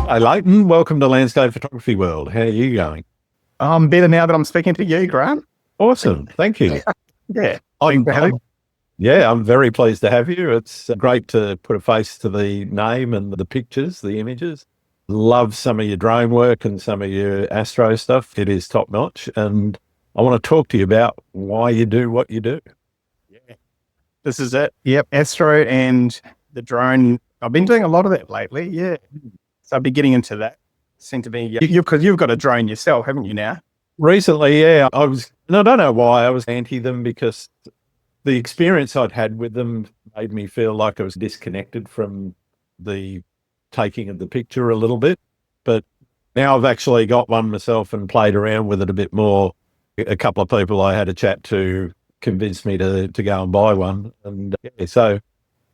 Hi, Leighton. Welcome to Landscape Photography World. How are you going? I'm better now that I'm speaking to you, Grant. Awesome. Thank you. Yeah. I'm, Thanks for having I'm, yeah, I'm very pleased to have you. It's great to put a face to the name and the pictures, the images. Love some of your drone work and some of your astro stuff. It is top notch. And I want to talk to you about why you do what you do. Yeah. This is it. Yep. Astro and the drone. I've been doing a lot of that lately. Yeah. So I'll be getting into that. Seem to be, because you've got a drone yourself, haven't you now? Recently, yeah, and I don't know why I was anti them because the experience I'd had with them made me feel like I was disconnected from the taking of the picture a little bit. But now I've actually got one myself and played around with it a bit more. A couple of people I had a chat to convinced me to go and buy one. And yeah, so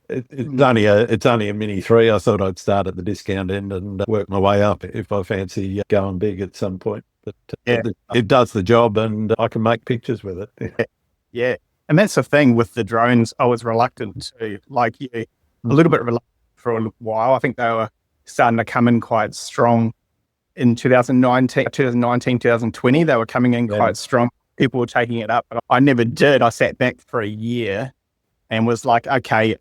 it's only a Mini 3. I thought I'd start at the discount end and work my way up if I fancy going big at some point. But Yeah. it does the job and I can make pictures with it. Yeah. And that's the thing with the drones. I was reluctant to, like you, a little bit reluctant for a while. I think they were starting to come in quite strong in 2019, 2020. They were coming in quite strong. People were taking it up, but I never did. I sat back for a year and was like, okay,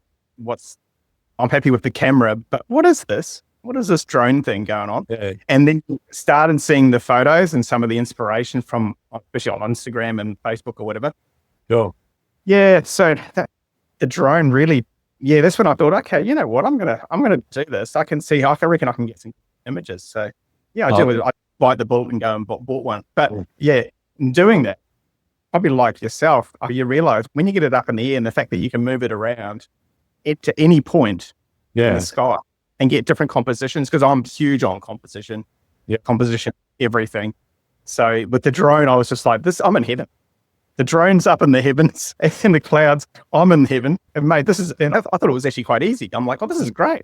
I'm happy with the camera, but what is this? What is this drone thing going on? Yeah. And then started seeing the photos and some of the inspiration from, especially on Instagram and Facebook or whatever. Sure. Yeah. So the drone really, yeah, that's when I thought, okay, you know what? I'm gonna do this. I reckon I can get some images. So yeah, I bite the bullet and go and bought one. But yeah, in doing that, probably like yourself, you realize when you get it up in the air and the fact that you can move it around to any point in the sky and get different compositions, because I'm huge on composition, everything. So with the drone, I was just like, I'm in heaven. The drone's up in the heavens, in the clouds. I'm in heaven. And mate, and I thought it was actually quite easy. I'm like, oh, this is great.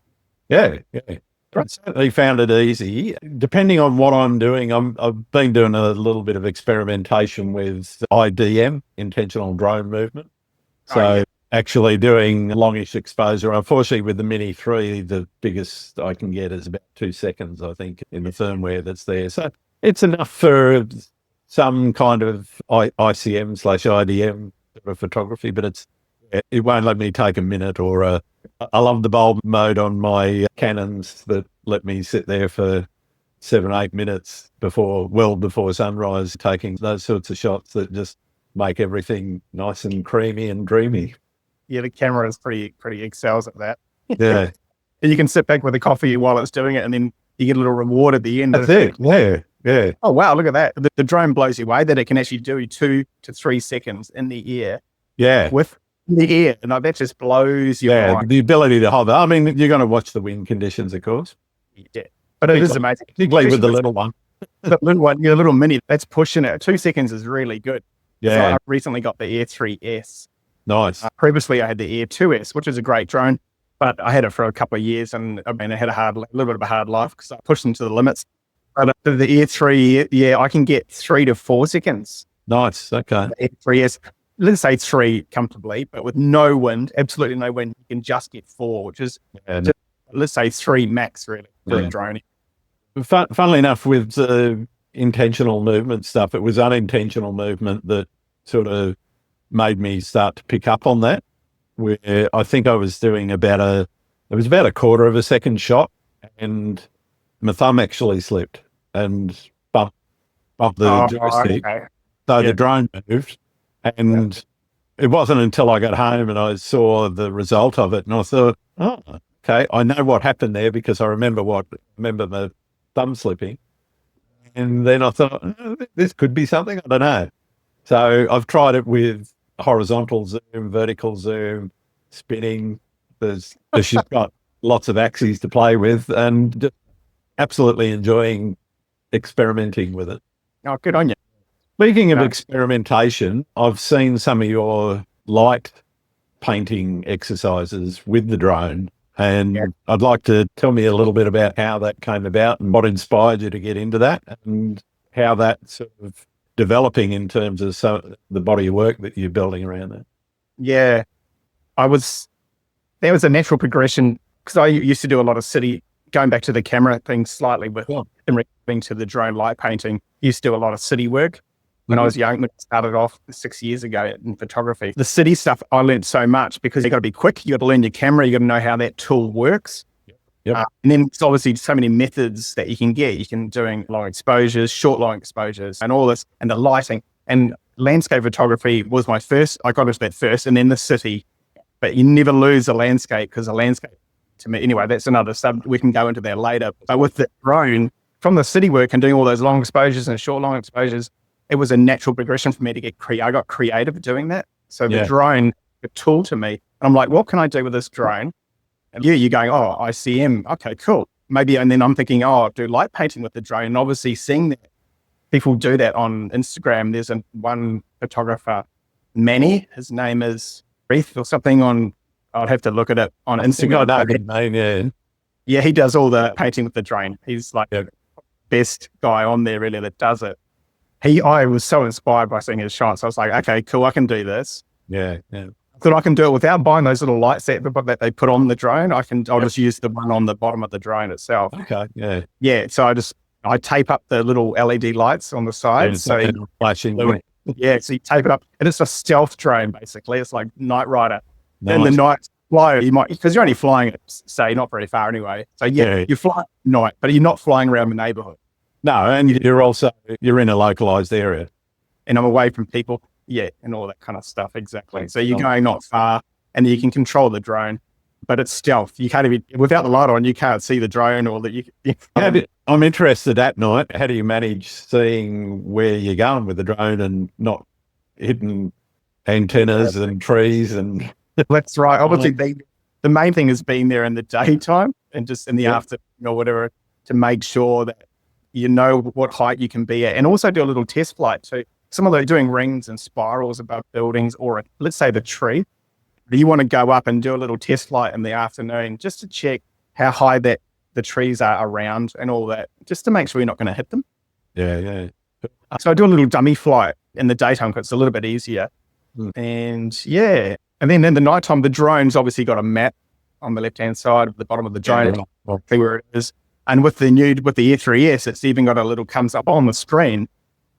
Yeah. I certainly found it easy. Depending on what I'm doing, I've been doing a little bit of experimentation with IDM, intentional drone movement. So actually doing longish exposure. Unfortunately, with the Mini 3, the biggest I can get is about 2 seconds, I think, in the firmware that's there. So it's enough for some kind of ICM/IDM sort of photography, but it won't let me take a minute or I love the bulb mode on my Canons that let me sit there for 7-8 minutes before sunrise, taking those sorts of shots that just make everything nice and creamy and dreamy. Yeah, the camera is pretty excels at that. Yeah. And you can sit back with a coffee while it's doing it, and then you get a little reward at the end. That's it. Yeah. Oh, wow, look at that. The drone blows you away that it can actually do 2 to 3 seconds in the air. Yeah. With the air. And that just blows you away. The ability to hover. I mean, you're going to watch the wind conditions, of course. Yeah. But it is amazing. Particularly with the little one. The little one, your little Mini, that's pushing it. 2 seconds is really good. Yeah. So I recently got the Air 3S. Nice. Previously, I had the Air 2S, which is a great drone, but I had it for a couple of years, and I had a little bit of a hard life because I pushed them to the limits. But the Air 3, I can get 3 to 4 seconds. Nice. Okay. The Air 3S, let's say 3 comfortably, but with no wind, absolutely no wind, you can just get 4, which is, let's say 3 max, really, for a drone. Funnily enough, with intentional movement stuff, it was unintentional movement that sort of made me start to pick up on that, where I think I was doing about a quarter of a second shot and my thumb actually slipped and bumped the joystick. Okay. So the drone moved, and it wasn't until I got home and I saw the result of it and I thought, oh, okay, I know what happened there because I remember my thumb slipping. And then I thought, this could be something, I don't know. So I've tried it with horizontal zoom, vertical zoom, spinning. She's got lots of axes to play with and just absolutely enjoying experimenting with it. Oh, good on you. Speaking of experimentation, I've seen some of your light painting exercises with the drone, and I'd like to tell me a little bit about how that came about and what inspired you to get into that and how that's sort of developing in terms of the body of work that you're building around that. Yeah, there was a natural progression because I used to do a lot of city going back to the camera thing slightly with Sure. in regarding to the drone light painting, used to do a lot of city work. When I was young, when I started off 6 years ago in photography, the city stuff, I learned so much because you got to be quick. You got to learn your camera. You got to know how that tool works. Yep. And then there's obviously so many methods that you can get. You can doing long exposures, short long exposures, and all this, and the lighting. And landscape photography was my first. I got into that first, and then the city. But you never lose a landscape, because a landscape, to me, anyway, that's another sub. We can go into that later. But with the drone, from the city work and doing all those long exposures and short long exposures, it was a natural progression for me to get I got creative doing that. So the drone, a tool to me, and I'm like, what can I do with this drone? And you're going, oh, ICM, okay, cool. Maybe, and then I'm thinking, oh, I'll do light painting with the drone. And obviously seeing that people do that on Instagram. There's one photographer, Manny, his name is Reith or something on, I'd have to look at it on Instagram. I know his name, yeah. Yeah, he does all the painting with the drone. He's like the best guy on there really that does it. I was so inspired by seeing his shots. I was like, okay, cool, I can do this. Yeah. That I can do it without buying those little lights that they put on the drone. I'll just use the one on the bottom of the drone itself. Okay, yeah. Yeah, so I tape up the little LED lights on the side. So flashing. Yeah, so you tape it up, and it's a stealth drone basically. It's like Night Rider. Nice. Then the night fly, you might, because you're only flying it, say, not very far anyway. So you fly at night, but you're not flying around the neighborhood. No, and you're in a localized area. And I'm away from people. Yeah, and all that kind of stuff. Exactly. So you're going not far, and you can control the drone, but it's stealth. You can't even, without the light on, you can't see the drone or that I'm interested at night. How do you manage seeing where you're going with the drone and not hitting antennas and trees and? That's right. Obviously, the main thing is being there in the daytime and just in the afternoon or whatever, to make sure that you know what height you can be at, and also do a little test flight too. Some of those doing rings and spirals above buildings, or let's say the tree. You want to go up and do a little test flight in the afternoon just to check how high that the trees are around and all that, just to make sure you're not going to hit them. Yeah. So I do a little dummy flight in the daytime because it's a little bit easier. And then in the nighttime, the drone's obviously got a map on the left-hand side of the bottom of the drone, see where it is. And with the E3S, it's even got a little, comes up on the screen.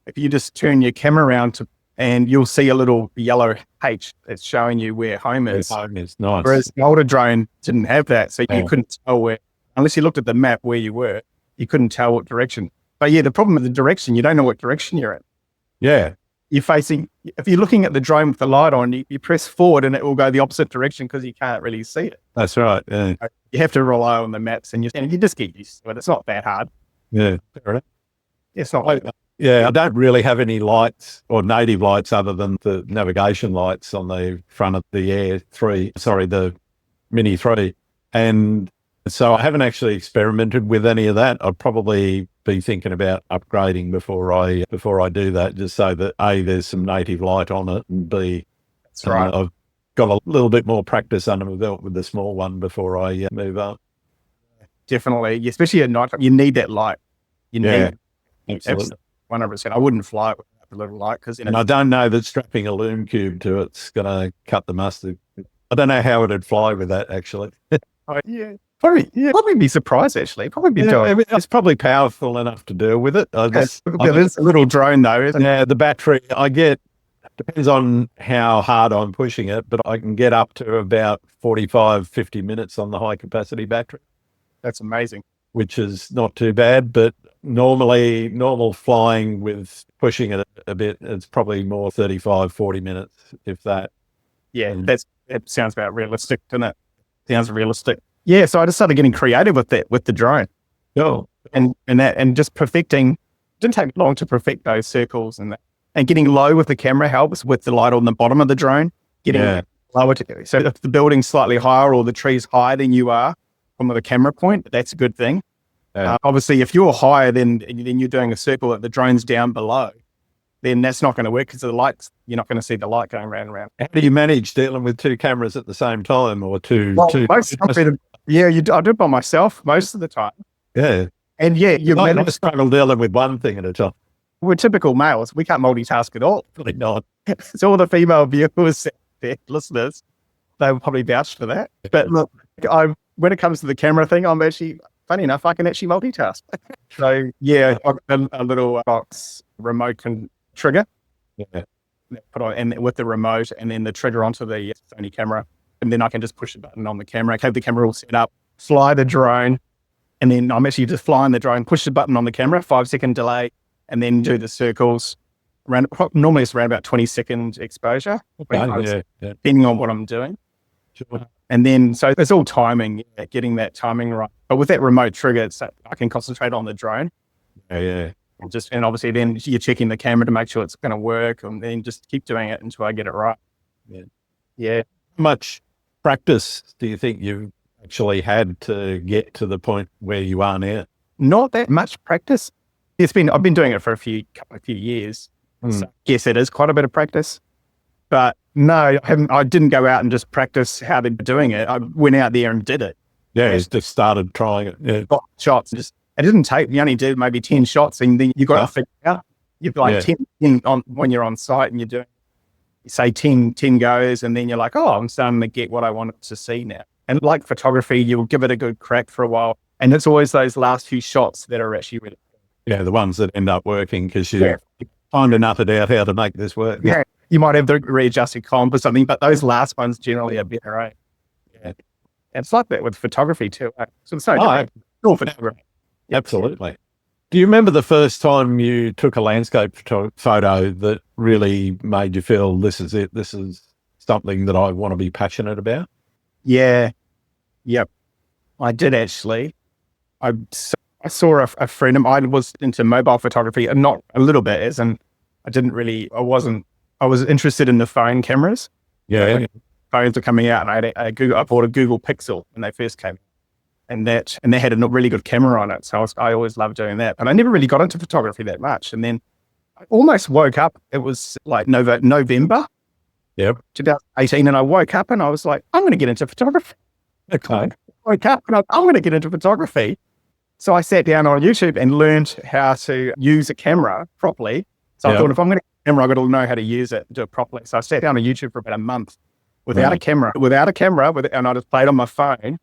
If you just turn your camera around and you'll see a little yellow H that's showing you where home is. Home is nice. Whereas the older drone didn't have that. So you couldn't tell where, unless you looked at the map where you were, you couldn't tell what direction. But the problem with the direction, you don't know what direction you're in. Yeah. You're facing, if you're looking at the drone with the light on, you press forward and it will go the opposite direction because you can't really see it. That's right. Yeah. You have to rely on the maps and you just get used to it. It's not that hard. Yeah. Fair enough. It's not. I don't really have any lights or native lights other than the navigation lights on the front of the the Mini 3. And so I haven't actually experimented with any of that. I'd probably be thinking about upgrading before I do that, just so that A, there's some native light on it, and B, that's right. I've got a little bit more practice under my belt with the small one before I move up. Definitely, especially at night, you need that light. Absolutely. 100%. I wouldn't fly it without the little light and I don't know that strapping a loom cube to it's going to cut the mustard. I don't know how it'd fly with that actually. Probably be surprised actually. Probably be doing. It's probably powerful enough to deal with it. It's a little drone though, isn't it? Yeah, the battery depends on how hard I'm pushing it, but I can get up to about 45, 50 minutes on the high capacity battery. That's amazing. Which is not too bad, but normal flying with pushing it a bit, it's probably more 35, 40 minutes, if that. Yeah, that sounds about realistic, doesn't it? Sounds realistic. Yeah, so I just started getting creative with the drone. Oh. And just perfecting. Didn't take long to perfect those circles and that. And getting low with the camera helps with the light on the bottom of the drone. Getting lower so if the building's slightly higher or the tree's higher than you are from the camera point, that's a good thing. Obviously, if you're higher then you're doing a circle that the drone's down below, then that's not going to work because the lights, you're not going to see the light going round and round. How do you manage dealing with two cameras at the same time or two? I do it by myself most of the time. Yeah. And I struggle dealing with one thing at a time. We're typical males. We can't multitask at all. Really not. It's all the female viewers, listeners, they will probably vouch for that. But look, when it comes to the camera thing, I'm actually funny enough, I can actually multitask. So yeah, I've got a little box remote trigger. Yeah. Put on and with the remote and then the trigger onto the Sony camera. And then I can just push the button on the camera, have the camera all set up, fly the drone. And then I'm actually just flying the drone, push the button on the camera, 5-second delay, and then do the circles. Normally it's around about 20-second exposure, depending on what I'm doing. Sure. And then, so it's all timing, getting that timing right. But with that remote trigger, I can concentrate on the drone. Yeah. And obviously then you're checking the camera to make sure it's going to work, and then just keep doing it until I get it right. Yeah. How much practice do you think you've actually had to get to the point where you are now? Not that much practice. I've been doing it for a few years. So yes, it is quite a bit of practice. But no, I didn't go out and just practice how they're doing it. I went out there and did it. Yeah, just started trying it. Yeah. Got shots. It didn't take, you only did maybe 10 shots, and then you got to figure out. You've like 10 on when you're on site and you're doing, say 10 goes, and then you're like, oh, I'm starting to get what I wanted to see now. And like photography, you'll give it a good crack for a while. And it's always those last few shots that are actually really good. Yeah, the ones that end up working because you find enough out how to make this work. Yeah. You might have the readjusted comp or something, but those last ones generally are better, right? Yeah. And it's like that with photography too. Right? So it's all photography. Absolutely. Do you remember the first time you took a landscape photo that really made you feel this is it? This is something that I want to be passionate about? Yeah. Yep. I did actually. I saw a friend of mine. I was into mobile photography, and not a little bit, as in I was interested in the phone cameras. Yeah. When phones were coming out, and I bought a Google Pixel when they first came. And they had a really good camera on it. So I always loved doing that. But I never really got into photography that much. And then I almost woke up. It was like November 2018. And I woke up and I was like, I'm going to get into photography. Okay. I woke up and I'm going to get into photography. So I sat down on YouTube and learned how to use a camera properly. So I thought, if I'm going to get a camera, I've got to know how to use it and do it properly. So I sat down on YouTube for about a month without a camera, and I just played on my phone.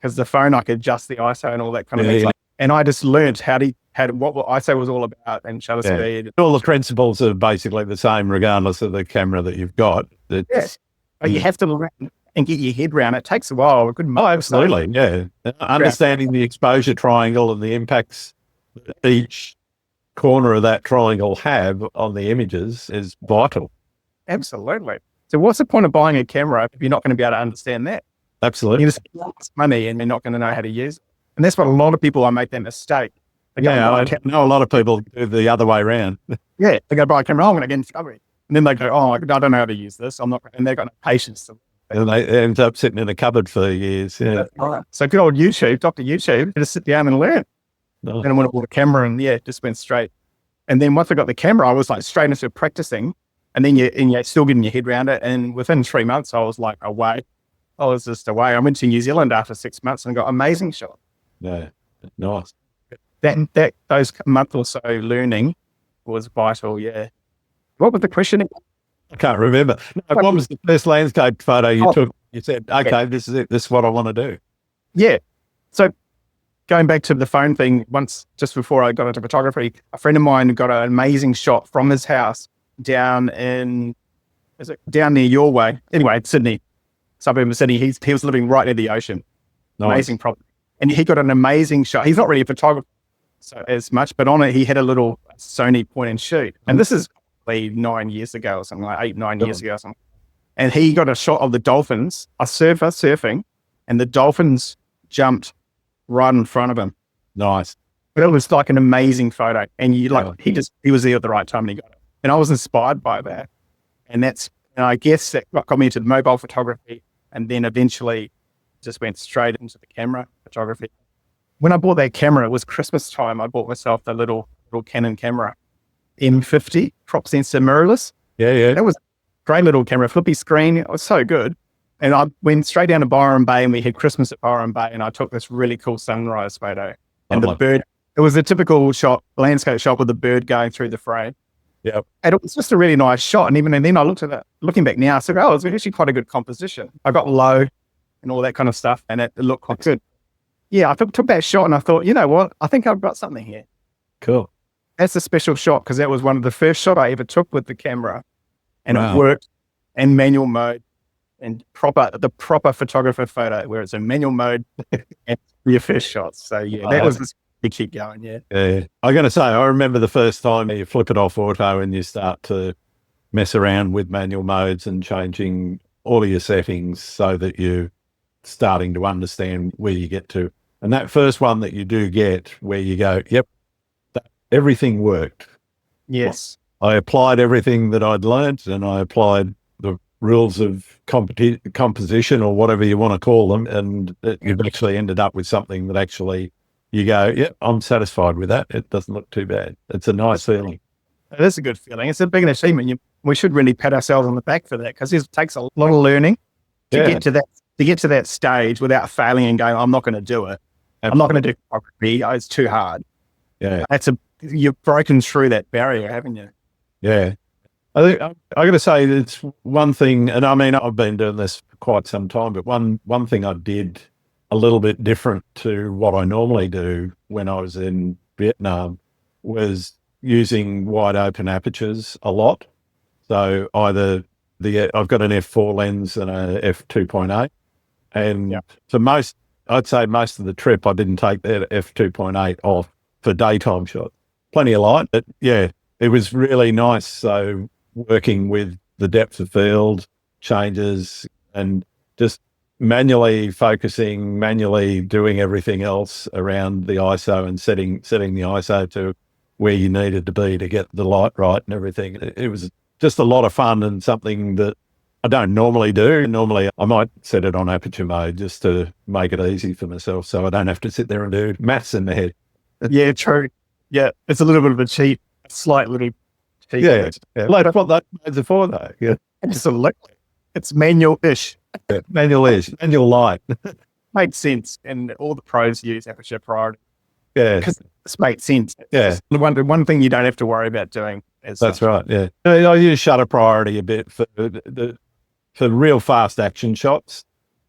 Because the phone, I could adjust the ISO and all that kind of thing. And I just learned what ISO was all about and shutter speed. All the principles are basically the same, regardless of the camera that you've got. Yes. But you have to learn and get your head around it. It takes a while. Absolutely. Yeah. Understanding the exposure triangle and the impacts that each corner of that triangle have on the images is vital. Absolutely. So what's the point of buying a camera if you're not going to be able to understand that? Absolutely. You just spend money and you're not going to know how to use it. And that's what a lot of people make that mistake. I know a lot of people do the other way around. Yeah. They go buy a camera, I'm going to get into photography. And then they go, oh, I don't know how to use this. I'm not, and they've got no patience. And they end up sitting in a cupboard for years. Yeah. Right. So good old YouTube, Dr. YouTube, just sit down and learn. No. Then I went and bought a camera and just went straight. And then once I got the camera, I was like straight into practicing. And then you're still getting your head around it. And within 3 months, I was like away. I was just away. I went to New Zealand after 6 months and got amazing shots. Yeah, nice. Those month or so learning was vital. Yeah. What was the question? I can't remember. No, what was the first landscape photo you took? You said, okay, this is it. This is what I want to do. Yeah. So going back to the phone thing, just before I got into photography, a friend of mine got an amazing shot from his house down near your way? Anyway, Sydney. Suburb of Sydney. He was living right near the ocean. Nice. Amazing property. And he got an amazing shot. He's not really a photographer as much, but on it, he had a little Sony point and shoot. And this is probably 9 years ago or something, like 8-9 years ago or something. And he got a shot of the dolphins, a surfer surfing, and the dolphins jumped right in front of him. Nice. But it was like an amazing photo. And he was there at the right time and he got it. And I was inspired by that. And I guess that got me into mobile photography, and then eventually just went straight into the camera photography. When I bought that camera, it was Christmas time. I bought myself the little Canon camera, M50 crop sensor mirrorless. Yeah. That was a great little camera, flippy screen. It was so good. And I went straight down to Byron Bay, and we had Christmas at Byron Bay, and I took this really cool sunrise photo. And the bird, it was a typical landscape shot with the bird going through the frame. Yeah. And it was just a really nice shot. And then I looked at it, looking back now, I said, oh, it was actually quite a good composition. I got low and all that kind of stuff, and it looked quite good. yeah, I took that shot and I thought, you know what? I think I've got something here. Cool. That's a special shot because that was one of the first shot I ever took with the camera, and Wow. it worked in manual mode and the proper photographer photo where it's in manual mode and your first shots. So yeah, that was you keep going. Yeah. Yeah. I'm going to say, I remember the first time you flip it off auto and you start to mess around with manual modes and changing all of your settings so that you're starting to understand where you get to. And that first one that you do get where you go, yep, everything worked. Yes. I applied everything that I'd learned, and I applied the rules of composition or whatever you want to call them. And you've actually ended up with something that actually you go, yep, I'm satisfied with that. It doesn't look too bad. It's a nice feeling. It is a good feeling. It's a big achievement. We should really pat ourselves on the back for that because it takes a lot of learning to get to that stage without failing and going, I'm not going to do it. Absolutely. I'm not going to do photography. It's too hard. Yeah. You've broken through that barrier, haven't you? Yeah. I think I got to say it's one thing, and I mean, I've been doing this for quite some time, but one thing I did a little bit different to what I normally do when I was in Vietnam was using wide open apertures a lot. So either I've got an f4 lens and a f2.8, and for I'd say most of the trip I didn't take that f2.8 off for daytime shots. Plenty of light, but yeah, it was really nice. So working with the depth of field changes and just manually focusing, manually doing everything else around the ISO and setting the ISO to where you needed to be to get the light right and everything. It was just a lot of fun and something that I don't normally do. Normally, I might set it on aperture mode just to make it easy for myself so I don't have to sit there and do maths in my head. Yeah, true. Yeah, it's a little bit of a cheat, slight little cheat. Yeah. Like what that modes are for, though. Yeah. Absolutely. It's manual-ish. Yeah. Manual-ish. Manual light. Made sense. And all the pros use aperture priority. Yeah. Because it's made sense. Yeah. The one thing you don't have to worry about doing. That's right. Yeah. I use shutter priority a bit for real fast action shots.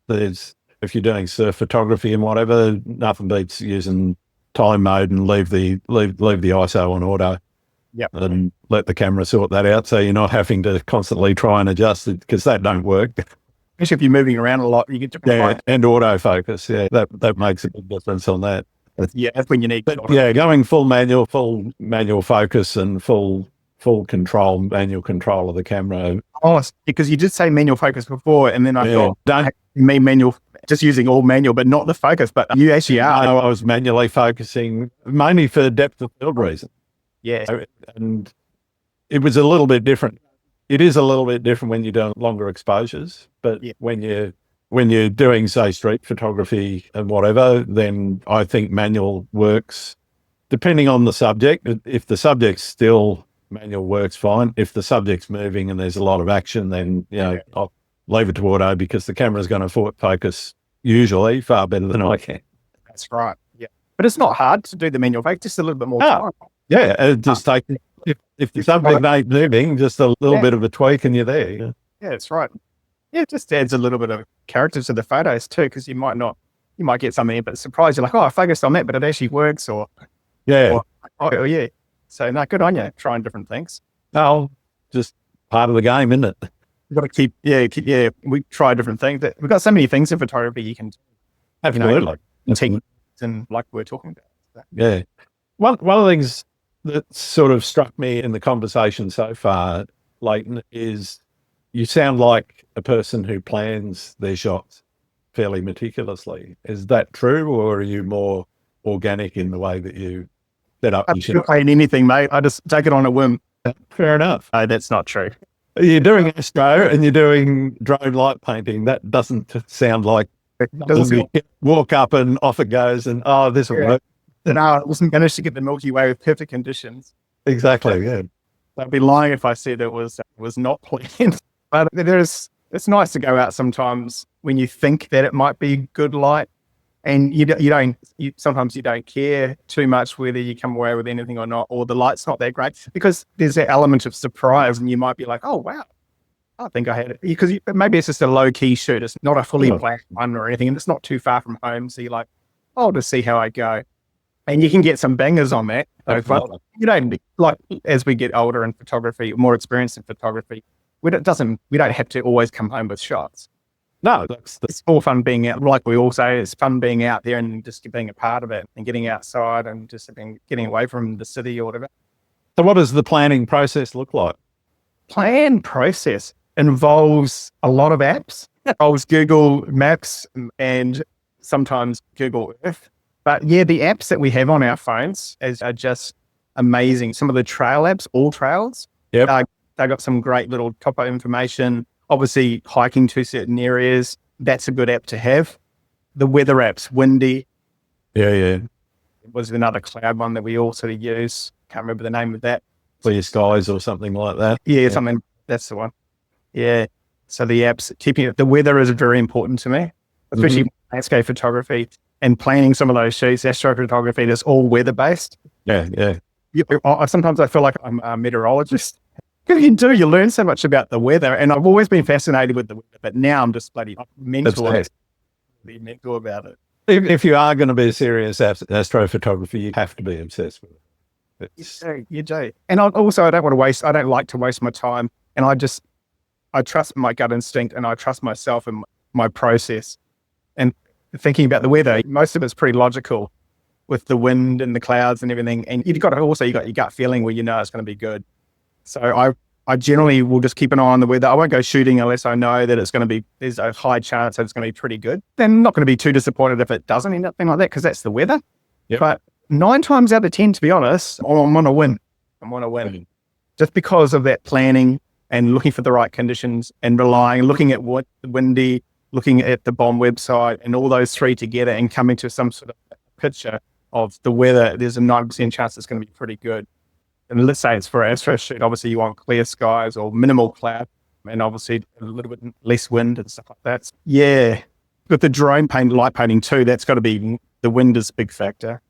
If you're doing surf photography and whatever, nothing beats using time mode and leave the ISO on auto. Yep. And let the camera sort that out so you're not having to constantly try and adjust it because that don't work. Especially if you're moving around a lot, you get to and autofocus. Yeah, that makes a big difference on that. Yeah, that's when you need. But yeah, going full manual focus and full control, manual control of the camera. Oh, because you did say manual focus before, and then I thought don't mean manual, just using all manual, but not the focus. But you actually are. No, I was manually focusing mainly for depth of field reason. Yeah, and it was a little bit different. It is a little bit different when you're doing longer exposures, but when you're doing, say, street photography and whatever, then I think manual works depending on the subject. If the subject's still, manual works fine. If the subject's moving and there's a lot of action, then I'll leave it to auto because the camera's going to focus usually far better than I can. That's right. Yeah, but it's not hard to do the manual focus. Just a little bit more time. Yeah, just take if the subject ain't moving, just a little bit of a tweak and you're there. Yeah, that's right. Yeah, it just adds a little bit of character to the photos too, because you might get something but surprise you like, oh, I focused on that, but it actually works, or yeah. So no, good on you trying different things. No, just part of the game, isn't it? You've got to keep we try different things. We've got so many things in photography you can do. Absolutely. Techniques and like we're talking about. So. Yeah. One of the things that sort of struck me in the conversation so far, Leighton, is you sound like a person who plans their shots fairly meticulously. Is that true, or are you more organic in the way that you set up your shots? I don't plan anything, mate. I just take it on a whim. Fair enough. No, that's not true. You're doing astro and you're doing drone light painting. That doesn't sound like walk up and off it goes and, this will work. No, I wasn't going to get the Milky Way with perfect conditions. Exactly, yeah. I'd be lying if I said it was not planned. But it's nice to go out sometimes when you think that it might be good light, and sometimes you don't care too much whether you come away with anything or not, or the light's not that great, because there's that element of surprise, and you might be like, oh wow, I think I had it, because maybe it's just a low key shoot. It's not a fully planned one or anything, and it's not too far from home, so you're like, I'll just see how I go. And you can get some bangers on that. But you don't, like, as we get older in photography, more experienced in photography, we don't have to always come home with shots. No, It's more fun being out. Like we all say, it's fun being out there and just being a part of it and getting outside and just getting away from the city or whatever. so what does the planning process look like? Plan process involves a lot of apps. It involves Google Maps and sometimes Google Earth. But yeah, the apps that we have on our phones are just amazing. Some of the trail apps, All Trails, Yep. they got some great little topo information. Obviously, hiking to certain areas, that's a good app to have. The weather apps, Windy Yeah. was another cloud one that we all sort of use. Can't remember the name of that. Clear skies or something like that. Yeah, something, that's the one. Yeah. So the apps, keeping it, the weather is very important to me, especially landscape photography and planning some of those shoots, astrophotography, that's all weather based. Yeah. Sometimes I feel like I'm a meteorologist. Because you learn so much about the weather, and I've always been fascinated with the weather, but now I'm just bloody mental about it. If you are going to be a serious astrophotographer, you have to be obsessed with it. You do. And I don't like to waste my time. And I trust my gut instinct and I trust myself and my process. And thinking about the weather, most of it's pretty logical with the wind and the clouds and everything. And you got your gut feeling where you know it's going to be good. So I generally will just keep an eye on the weather. I won't go shooting unless I know that there's a high chance that it's going to be pretty good. Then I'm not going to be too disappointed if it doesn't end up being like that, because that's the weather. Yep. But 9 times out of 10, to be honest, I'm on a win. Just because of that planning and looking for the right conditions and looking at what windy, looking at the BOM website and all those three together and coming to some sort of picture of the weather. There's a 9% chance it's going to be pretty good. And let's say it's for an astro shoot, obviously you want clear skies or minimal cloud and obviously a little bit less wind and stuff like that. Yeah. With the drone light painting too, that's got to be, the wind is a big factor.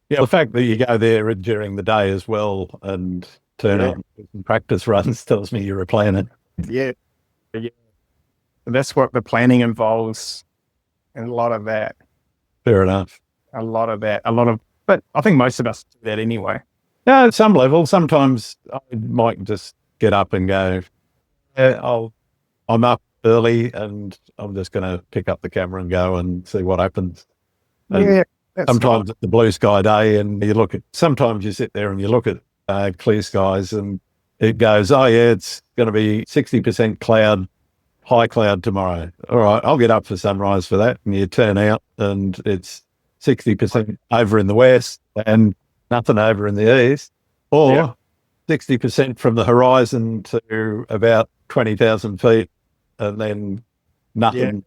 Yeah, the fact that you go there during the day as well and turn up and practice runs tells me you're a planner. Yeah. That's what the planning involves, and a lot of that. Fair enough. But I think most of us do that anyway. Yeah, at some level, sometimes I might just get up and go, I'm up early and I'm just going to pick up the camera and go and see what happens. And sometimes it's the blue sky day and sometimes you sit there and you look at clear skies and it goes, it's going to be 60% cloud, high cloud tomorrow. All right, I'll get up for sunrise for that. And you turn out and it's 60% over in the west and nothing over in the east, or 60% from the horizon to about 20,000 feet and then nothing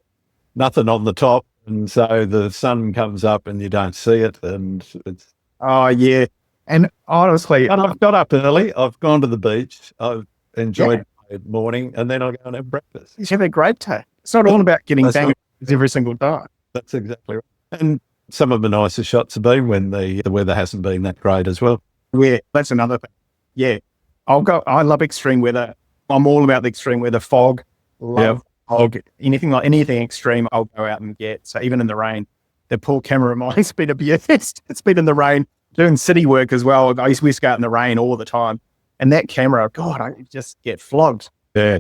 on the top. And so the sun comes up and you don't see it. And it's... Oh, yeah. And honestly... And I've got up early. I've gone to the beach. I've enjoyed my morning and then I'll go and have breakfast. You have a great day. It's not all about getting banged every single day. That's exactly right. And some of the nicer shots have been when the weather hasn't been that great as well. Yeah, that's another thing. Yeah. I love extreme weather. I'm all about the extreme weather. Fog. Fog. Anything extreme, I'll go out and get. So even in the rain, the poor camera of mine's been abused. It's been in the rain, doing city work as well. I used to go out in the rain all the time. And that camera, God, I just get flogged. Yeah.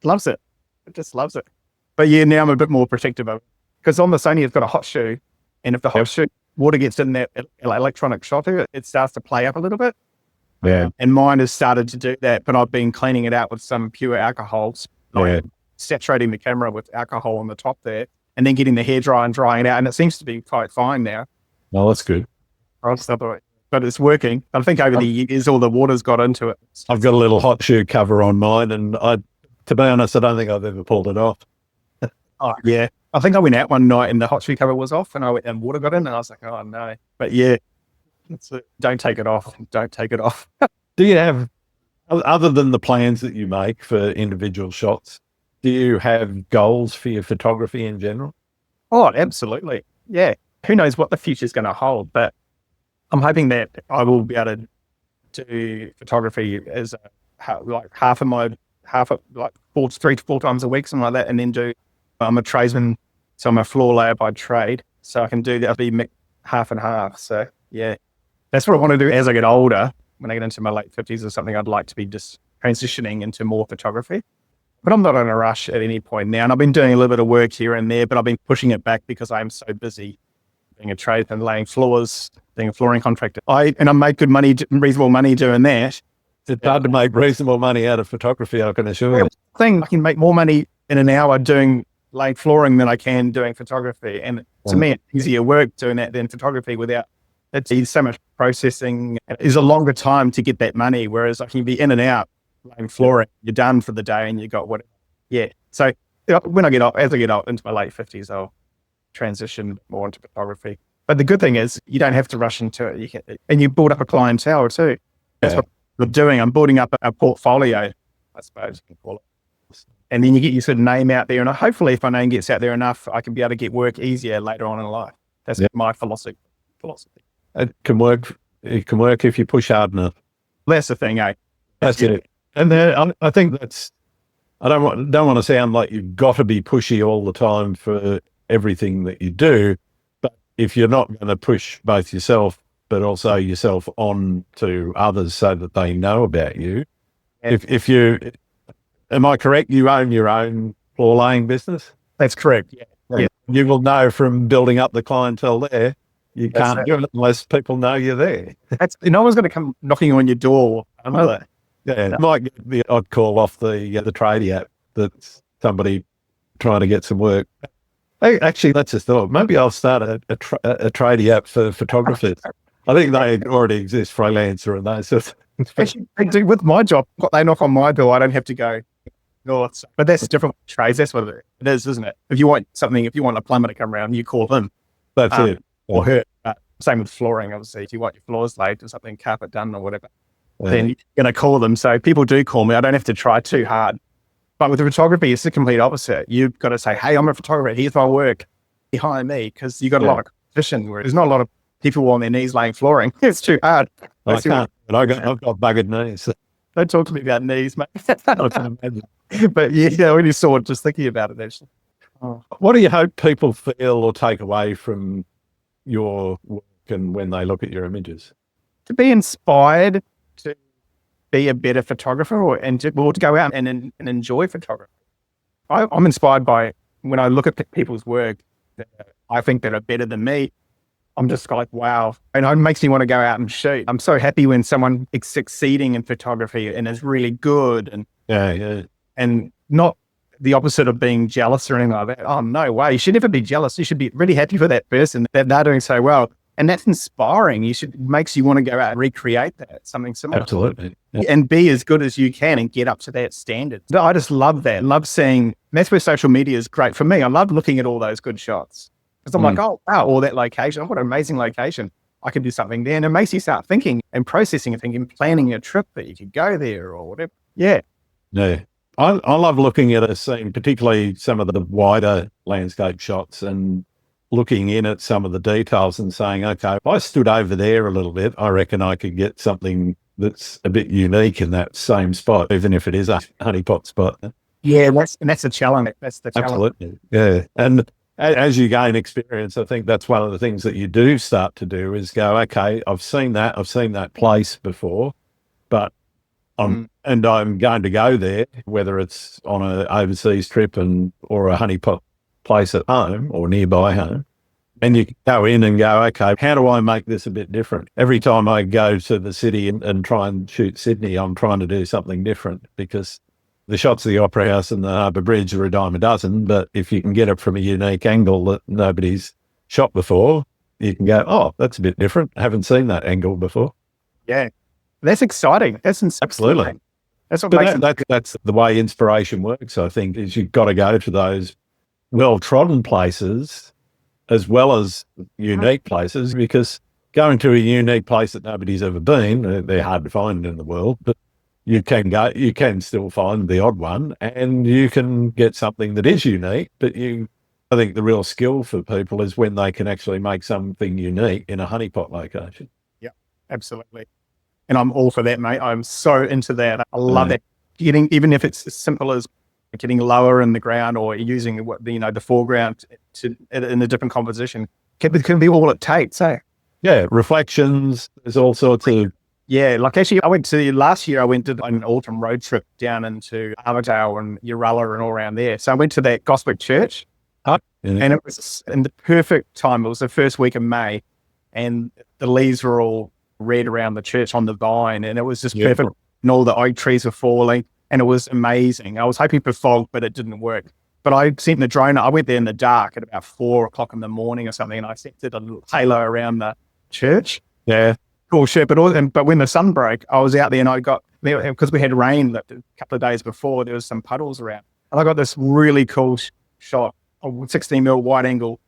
Loves it. It just loves it. But yeah, now I'm a bit more protective of it. Because on the Sony, it's got a hot shoe. And if the hot shoe, water gets in that electronic shutter, it starts to play up a little bit. Yeah. And mine has started to do that, but I've been cleaning it out with some pure alcohols, saturating the camera with alcohol on the top there, and then getting the hair dry and drying it out. And it seems to be quite fine now. Well, that's good. But it's working. I think over the years, all the water's got into it. I've got a little hot shoe cover on mine, and to be honest, I don't think I've ever pulled it off. Oh, yeah. I think I went out one night and the hot shoe cover was off and water got in and I was like, oh no. But yeah, don't take it off. Don't take it off. Do you have, other than the plans that you make for individual shots, do you have goals for your photography in general? Oh, absolutely. Yeah. Who knows what the future's going to hold, but I'm hoping that I will be able to do photography as like 3 to 4 times a week, something like that. And then I'm a tradesman. So I'm a floor layer by trade. So I can do that. half and half. So yeah, that's what I want to do as I get older. When I get into my late 50s or something, I'd like to be just transitioning into more photography. But I'm not in a rush at any point now. And I've been doing a little bit of work here and there, but I've been pushing it back because I'm so busy being a tradesman, laying floors, being a flooring contractor. I make good money, reasonable money doing that. It's hard to make reasonable money out of photography, I can assure you. I can make more money in an hour doing laying flooring than I can doing photography. And to me, it's easier work doing that than photography without, it's so much processing. It's a longer time to get that money, whereas I can be in and out laying flooring. You're done for the day and you got whatever. Yeah. So when I get up, as I get up into my late 50s, I'll transition more into photography. But the good thing is you don't have to rush into it. You can, and you build up a clientele too. That's what I'm doing. I'm building up a portfolio, I suppose you can call it. And then you get your sort of name out there. And hopefully if my name gets out there enough, I can be able to get work easier later on in life. That's my philosophy. It can work. It can work if you push hard enough. That's the thing, eh? That's it. And then I think that's, I don't want to sound like you've got to be pushy all the time for everything that you do, but if you're not going to push both yourself, but also yourself on to others so that they know about you. If you, am I correct? You own your own floor laying business? That's correct. Yeah. You will know from building up the clientele there. You can't do it unless people know you're there. No one's going to come knocking on your door. I know that. Yeah, it might get the odd call off the tradie app that's somebody trying to get some work. Hey, actually, that's a thought. Maybe I'll start a tradie app for photographers. I think they already exist, Freelancer and those sorts of things. Actually, they do with my job. They knock on my door. I don't have to go north. But that's different trades. That's what it is, isn't it? If you want a plumber to come around, you call him. That's it. Or her. Same with flooring, obviously. If you want your floors laid or something, carpet done or whatever, then you're going to call them. So people do call me. I don't have to try too hard. But with the photography, it's the complete opposite. You've got to say, hey, I'm a photographer. Here's my work. You hire me, because you've got a lot of competition where there's not a lot of people on their knees laying flooring. It's too hard. I can't. I've got buggered knees. Don't talk to me about knees, mate. I can imagine. But yeah, when you saw it, just thinking about it, actually. What do you hope people feel or take away from your work and when they look at your images? To be inspired to be a better photographer or to go out and enjoy photography. I'm inspired by when I look at people's work that I think that are better than me. I'm just like, wow. And it makes me want to go out and shoot. I'm so happy when someone is succeeding in photography and is really good and not the opposite of being jealous or anything like that. Oh, no way. You should never be jealous. You should be really happy for that person that they're doing so well. And that's inspiring. Makes you want to go out and recreate that, something similar. Absolutely. Yeah. And be as good as you can and get up to that standard. I just love that. Love seeing, that's where social media is great for me. I love looking at all those good shots. Because I'm like, oh, wow, all that location. Oh, what an amazing location. I can do something there. And it makes you start thinking and processing and thinking, planning a trip that you could go there or whatever. Yeah. Yeah. I love looking at a scene, particularly some of the wider landscape shots and looking in at some of the details and saying, okay, if I stood over there a little bit, I reckon I could get something that's a bit unique in that same spot, even if it is a honeypot spot. Yeah, that's a challenge. That's the challenge. Absolutely. Yeah. And as you gain experience, I think that's one of the things that you do start to do is go, okay, I've seen that place before, but I'm going to go there, whether it's on an overseas trip or a honeypot place at home or nearby home. And you go in and go, okay, how do I make this a bit different? Every time I go to the city and try and shoot Sydney, I'm trying to do something different because the shots of the Opera House and the Harbour Bridge are a dime a dozen, but if you can get it from a unique angle that nobody's shot before, you can go, oh, that's a bit different. I haven't seen that angle before. Yeah. That's exciting. That's absolutely. That's what that's the way inspiration works, I think, is you've got to go to those well-trodden places as well as unique places, because going to a unique place that nobody's ever been, they're hard to find in the world, but you can still find the odd one and you can get something that is unique, but I think the real skill for people is when they can actually make something unique in a honeypot location. Yeah, absolutely. And I'm all for that, mate. I'm so into that. I love that. Even if it's as simple as getting lower in the ground or using the foreground in a different composition, can be all it takes, eh? Yeah, reflections. There's all sorts of. Yeah, like actually, last year I went to an autumn road trip down into Armidale and Uralla and all around there. So I went to that Gothic church, and it was in the perfect time. It was the first week of May, and the leaves were all red around the church on the vine, and it was just perfect. And all the oak trees were falling, and it was amazing. I was hoping for fog, but it didn't work. But I sent the drone. I went there in the dark at about 4:00 in the morning or something, and I sent it a little halo around the church. Yeah. Cool shit. But when the sun broke, I was out there and I got, because we had rain a couple of days before, there was some puddles around. And I got this really cool shot of 16mm wide angle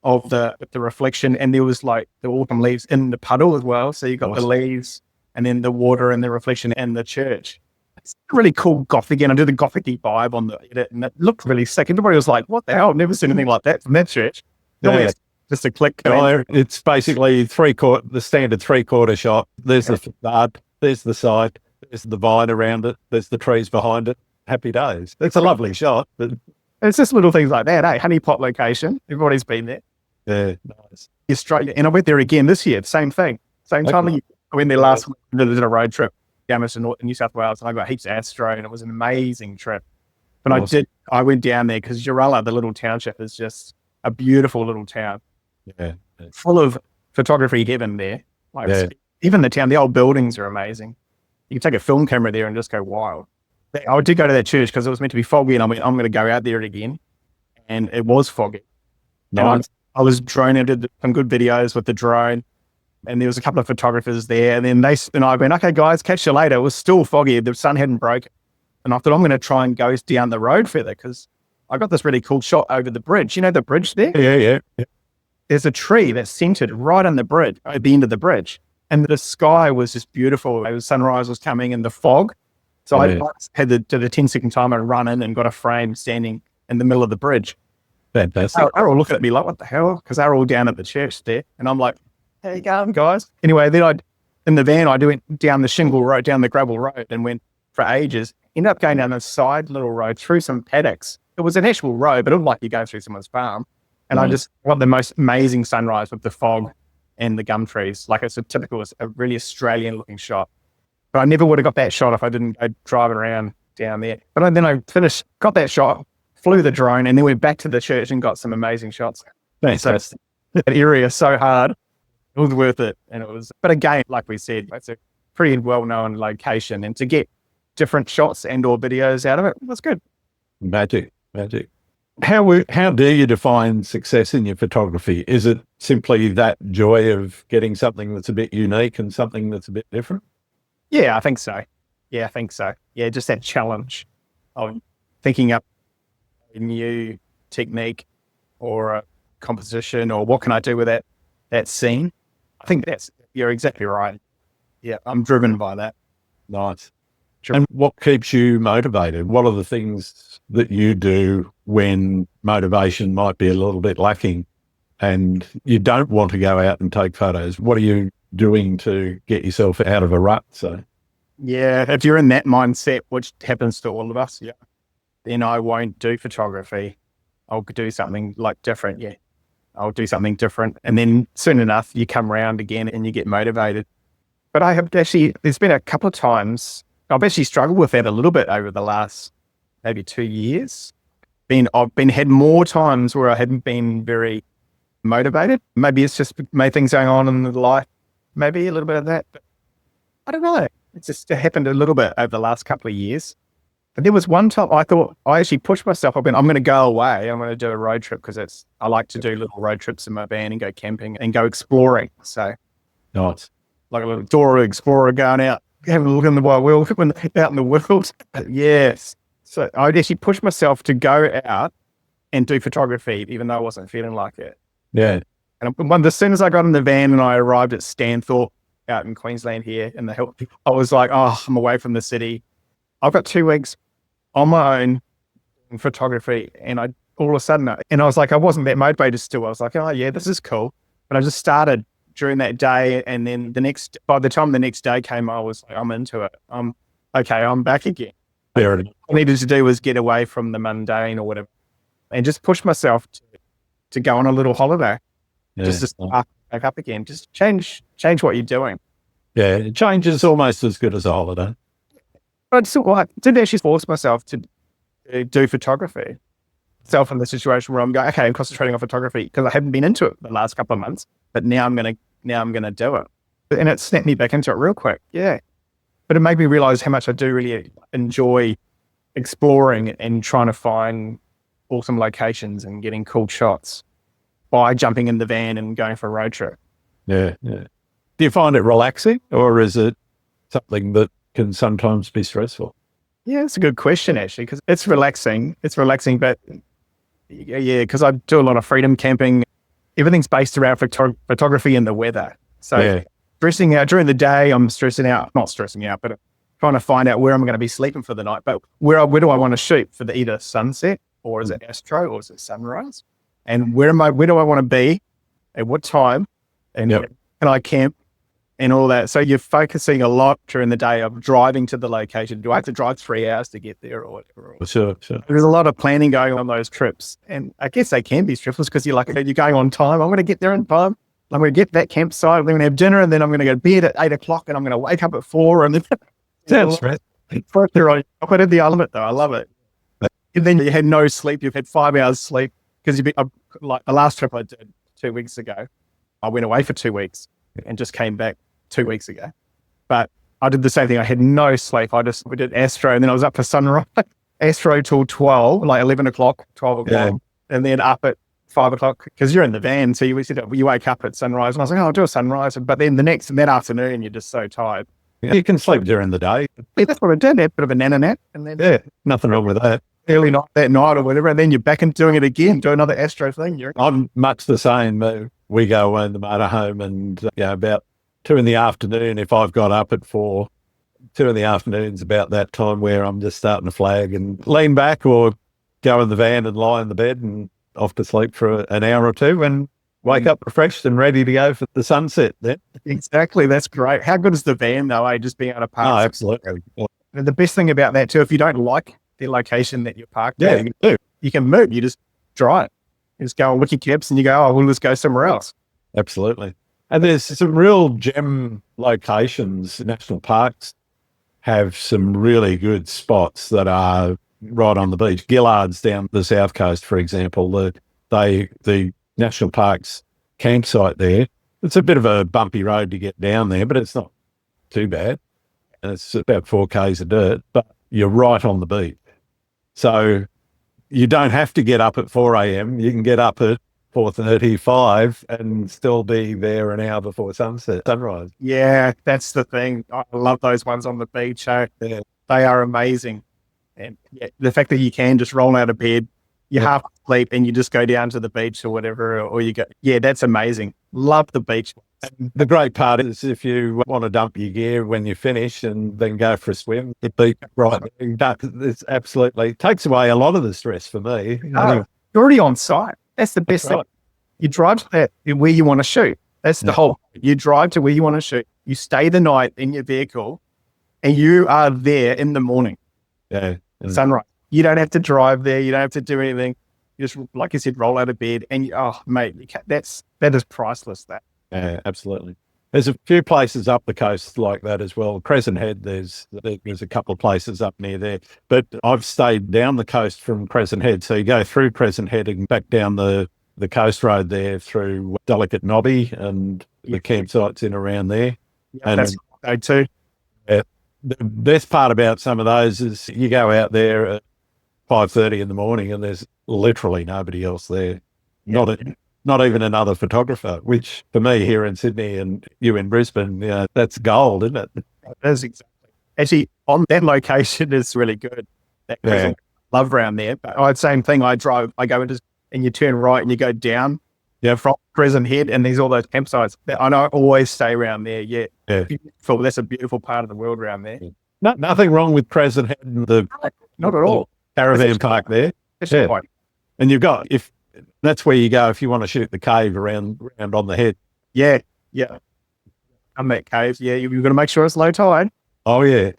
of the reflection. And there was like the autumn leaves in the puddle as well. So you got the leaves and then the water and the reflection and the church. It's really cool Gothic. And I did the Gothic-y vibe on the edit, and it looked really sick. Everybody was like, what the hell? I've never seen anything like that from that church. Yeah. Just a click. It's basically the standard 3/4 shot. There's the facade, there's the side, there's the vine around it, there's the trees behind it. Happy days. It's a lovely shot. But it's just little things like that, eh? Honeypot location. Everybody's been there. Yeah, nice. Australia. And I went there again this year, same thing. Same time I went there last week, did a road trip down to New South Wales, and I got heaps of astro, and it was an amazing trip. But awesome. I went down there because Uralla, the little township, is just a beautiful little town. Yeah. Full of photography heaven there. Even the town, the old buildings are amazing. You can take a film camera there and just go wild. I did go to that church because it was meant to be foggy, and I'm going to go out there again. And it was foggy. Nice. I was droning, did some good videos with the drone, and there was a couple of photographers there. And then I went, okay, guys, catch you later. It was still foggy. The sun hadn't broken. And I thought, I'm going to try and go down the road further because I got this really cool shot over the bridge. You know the bridge there? Yeah. There's a tree that's centered right on the bridge, at the end of the bridge. And the sky was just beautiful. The sunrise was coming in the fog. So I had the 10-second timer and run in and got a frame standing in the middle of the bridge. Fantastic. They're all looking at me like, what the hell? Because they're all down at the church there. And I'm like, how you going, guys? Anyway, then in the van, I went down the shingle road, down the gravel road, and went for ages. Ended up going down a side little road through some paddocks. It was an actual road, but it looked like you're going through someone's farm. And I just got the most amazing sunrise with the fog and the gum trees. Like it's a really Australian looking shot. But I never would have got that shot if I didn't go driving around down there. But then I finished, got that shot, flew the drone, and then went back to the church and got some amazing shots. So that area is so hard. It was worth it. But again, like we said, it's a pretty well-known location. And to get different shots and or videos out of it was good. Magic. How do you define success in your photography? Is it simply that joy of getting something that's a bit unique and something that's a bit different? Yeah, I think so. Yeah, just that challenge of thinking up a new technique or a composition or what can I do with that scene. I think you're exactly right. Yeah, I'm driven by that. Nice. And what keeps you motivated? What are the things that you do when motivation might be a little bit lacking and you don't want to go out and take photos? What are you doing to get yourself out of a rut? So, yeah, if you're in that mindset, which happens to all of us, then I won't do photography. I'll do something like different. Yeah, I'll do something different. And then soon enough, you come around again and you get motivated. But I have actually, there's been a couple of times I've actually struggled with that a little bit over the last maybe 2 years. I've had more times where I hadn't been very motivated. Maybe it's just things going on in life, maybe a little bit of that. But I don't know. It happened a little bit over the last couple of years. But there was one time I thought I actually pushed myself. I'm going to go away. I'm going to do a road trip because I like to do little road trips in my van and go camping and go exploring. So nice. Like a little Dora Explorer going out, having a look in the wide world, out in the world. Yes. So I'd actually push myself to go out and do photography, even though I wasn't feeling like it. Yeah. And as soon as I got in the van and I arrived at Stanthorpe out in Queensland here in the hill, I was like, oh, I'm away from the city. I've got 2 weeks on my own in photography. And all of a sudden, I was like, I wasn't that motivated still. I was like, oh yeah, this is cool. But I just started during that day. And then by the time the next day came, I was like, I'm into it. I'm back again. Fair enough. What I needed to do was get away from the mundane or whatever and just push myself to go on a little holiday. just to start back up again. Just change what you're doing. Yeah, change is almost as good as a holiday. But still, I didn't actually force myself to do photography. Self in the situation where I'm going, okay, I'm concentrating on photography because I haven't been into it the last couple of months, but now I'm gonna do it, and it snapped me back into it real quick. Yeah, but it made me realize how much I do really enjoy exploring and trying to find awesome locations and getting cool shots by jumping in the van and going for a road trip. Yeah. Do you find it relaxing, or is it something that can sometimes be stressful? Yeah, it's a good question actually, because it's relaxing. But yeah, because I do a lot of freedom camping. Everything's based around photography and the weather. So stressing out during the day, I'm not stressing out, but trying to find out where I'm going to be sleeping for the night. But where do I want to shoot for the either sunset, or is it astro, or is it sunrise? And where do I want to be at what time? And can I camp and all that? So you're focusing a lot during the day of driving to the location. Do I have to drive 3 hours to get there or whatever? Sure. There's a lot of planning going on those trips. And I guess they can be stressful because you're like, you're going on time. I'm going to get there in time. I'm going to get to that campsite. I'm going to have dinner, and then I'm going to go to bed at 8 o'clock, and I'm going to wake up at 4. And then Sounds stressful. I did the element though. I love it. And then you had no sleep. You've had 5 hours sleep because like the last trip I did 2 weeks ago, I went away for 2 weeks and just came back 2 weeks ago. But I did the same thing. I had no sleep. We did astro, and then I was up for sunrise, astro till 12, like 11 o'clock, 12 o'clock, and then up at 5 o'clock because you're in the van. So you wake up at sunrise, and I was like, oh, I'll do a sunrise. But then that afternoon, you're just so tired. Yeah, you can sleep during the day. Yeah, that's what I did. A bit of a nana nap, and then nothing wrong with that. Early night that night or whatever, and then you're back and doing it again, do another astro thing. I'm much the same. We go away in the motorhome, and about 2 in the afternoon, if I've got up at 4, 2 in the afternoon's about that time where I'm just starting to flag and lean back or go in the van and lie in the bed and off to sleep for an hour or two and wake up refreshed and ready to go for the sunset then. Exactly. That's great. How good is the van though, Just being able to park? Oh, absolutely. And the best thing about that too, if you don't like the location that you're parked at, you can move. You just drive. You just go and look your cabs and you go, we'll just go somewhere else. Absolutely. And there's some real gem locations. National parks have some really good spots that are right on the beach. Gillard's down the south coast, for example, the national parks campsite there. It's a bit of a bumpy road to get down there, but it's not too bad. And it's about 4 Ks of dirt, but you're right on the beach. So you don't have to get up at 4 a.m. You can get up at 4:30, 5 and still be there an hour before sunrise. Yeah, that's the thing. I love those ones on the beach. They are amazing. And the fact that you can just roll out of bed, you half asleep and you just go down to the beach or whatever, or you go, that's amazing. Love the beach. And the great part is if you want to dump your gear when you finish and then go for a swim, the beach right there, it's absolutely takes away a lot of the stress for me. You're already on site. That's the best thing. You drive to where you want to shoot. That's the whole. You drive to where you want to shoot. You stay the night in your vehicle, and you are there in the morning. Sunrise. You don't have to drive there. You don't have to do anything. You just, like you said, roll out of bed, and mate, that is priceless. That. Yeah, absolutely. There's a few places up the coast like that as well. Crescent Head, there's a couple of places up near there. But I've stayed down the coast from Crescent Head. So you go through Crescent Head and back down the coast road there through Delicate Knobby and the campsites in around there. Yeah, and that's go too. The best part about some of those is you go out there at 5:30 in the morning and there's literally nobody else there. Not even another photographer, which for me here in Sydney and you in Brisbane, that's gold, isn't it? That is exactly. Actually, on that location is really good. That love around there. But same thing. I go into and you turn right and you go down from Crescent Head and there's all those campsites. And I always stay around there. Yeah. Beautiful. That's a beautiful part of the world around there. Nothing wrong with Crescent Head and not at all. Caravan park there. And you've got, if that's where you go if you want to shoot the cave around on the head. Yeah. On that cave. Yeah. You've got to make sure it's low tide. Oh yeah.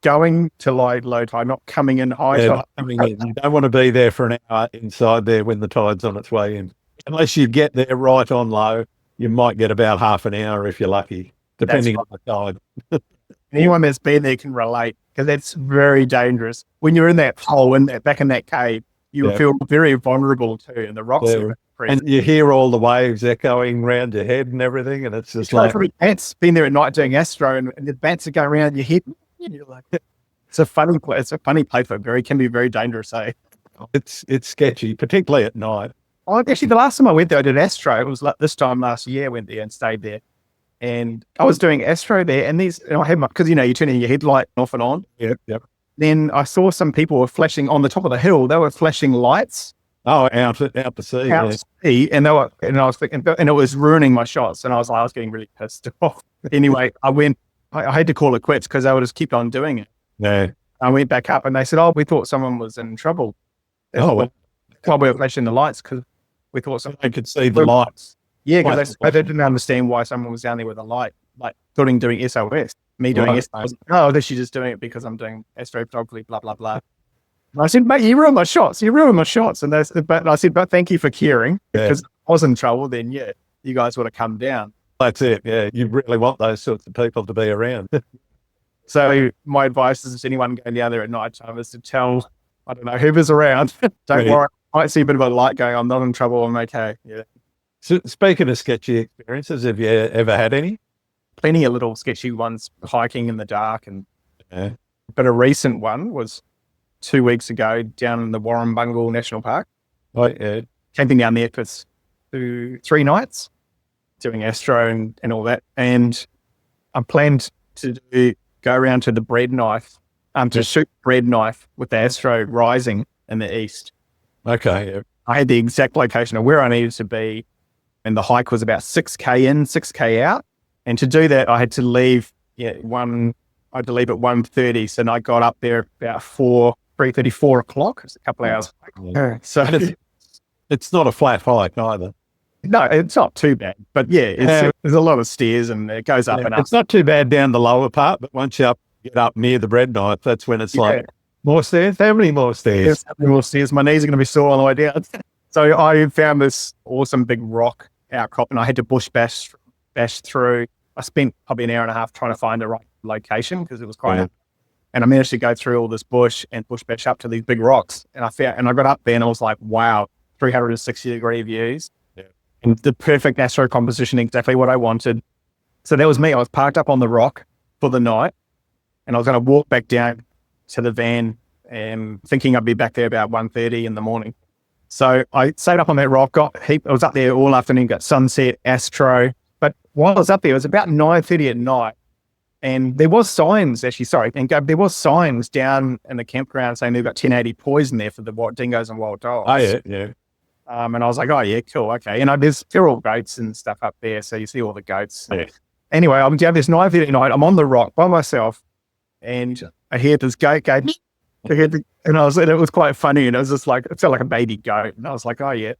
Going to low tide, not coming in high tide. Coming in. You don't want to be there for an hour inside there when the tide's on its way in. Unless you get there right on low, you might get about half an hour if you're lucky, depending on the tide. Anyone that's been there can relate, because it's very dangerous. When you're in that hole, back in that cave, you feel very vulnerable too, and the rocks are crazy. And you hear all the waves echoing around your head and everything, and it's just like bats. Been there at night doing astro, and the bats are going around your head. And you're like, it's a funny place. It's a funny place, but can be very dangerous. It's sketchy, particularly at night. Actually, the last time I went there, I did astro. It was like this time last year. I went there and stayed there. And I was doing astro there, and I had because you're turning your headlight off and on. Yep. Then I saw some people were flashing on the top of the hill. They were flashing lights. Oh, out to sea. Out to sea, and I was thinking, and it was ruining my shots. And I was getting really pissed off. Anyway, I had to call it quits because they would just keep on doing it. Yeah. I went back up, and they said, "Oh, we thought someone was in trouble." While we were flashing the lights, because we thought someone could see the lights. Yeah, because they didn't understand why someone was down there with a light, like doing SOS. Me doing SOS. Oh, she's just doing it because I'm doing astrophotography, blah, blah, blah. And I said, mate, you ruined my shots. And I said, but thank you for caring, because if I was in trouble, then you guys would have come down. That's it. Yeah, you really want those sorts of people to be around. So my advice is, anyone going down there at night time is to tell, I don't know, whoever's around, don't worry. I might see a bit of a light going, I'm not in trouble, I'm okay. Yeah. So speaking of sketchy experiences, have you ever had any? Plenty of little sketchy ones, hiking in the dark. But a recent one was 2 weeks ago down in the Warrumbungle National Park. Oh, yeah. Camping down there for 3 nights, doing astro and all that. And I planned to go around to the bread knife, to shoot bread knife with the astro rising in the east. Okay, yeah. I had the exact location of where I needed to be, and the hike was about 6K in, 6K out. And to do that, I had to leave at 1:30. So I got up there about 3:30, 4 o'clock. It's a couple of hours. Yeah. So it's not a flat hike either. No, it's not too bad. But there's a lot of stairs, and it goes up and up. It's not too bad down the lower part, but once you get up near the bread knife, that's when it's like, more stairs? How many more stairs? More stairs. My knees are going to be sore on the way down. So I found this awesome big rock outcrop, and I had to bush bash through. I spent probably an hour and a half trying to find the right location, because it was quite and I managed to go through all this bush and bush bash up to these big rocks. And I got up there, and I was like, wow, 360-degree views. Yeah. And the perfect astro composition, exactly what I wanted. So that was me. I was parked up on the rock for the night, and I was going to walk back down to the van, and thinking I'd be back there about 1:30 in the morning. So I stayed up on that rock, I was up there all afternoon, got sunset, astro. But while I was up there, it was about 9:30 at night, and there was signs there was signs down in the campground saying they've got 1080 poison there for the dingoes and wild dogs. Oh, yeah. And I was like, oh, yeah, cool, okay. And there's feral goats and stuff up there, so you see all the goats. Yeah. Anyway, I'm down this 9:30 at night, I'm on the rock by myself, and I hear this goat go, and it was quite funny, and it was just like, it felt like a baby goat, and I was like, oh yeah.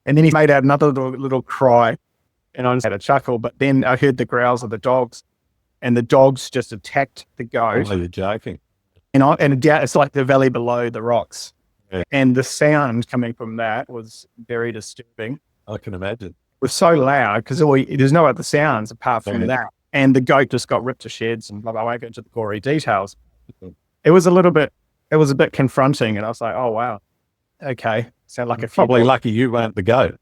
And then he made out another little cry, and I just had a chuckle. But then I heard the growls of the dogs, and the dogs just attacked the goat. Oh, you're joking. It's like the valley below the rocks, and the sound coming from that was very disturbing. I can imagine. It was so loud because there's no other sounds apart from that, and the goat just got ripped to shreds and blah blah. I won't go into the gory details. It was a bit confronting, and I was like, oh, wow. Okay. Sound like probably lucky you weren't the goat.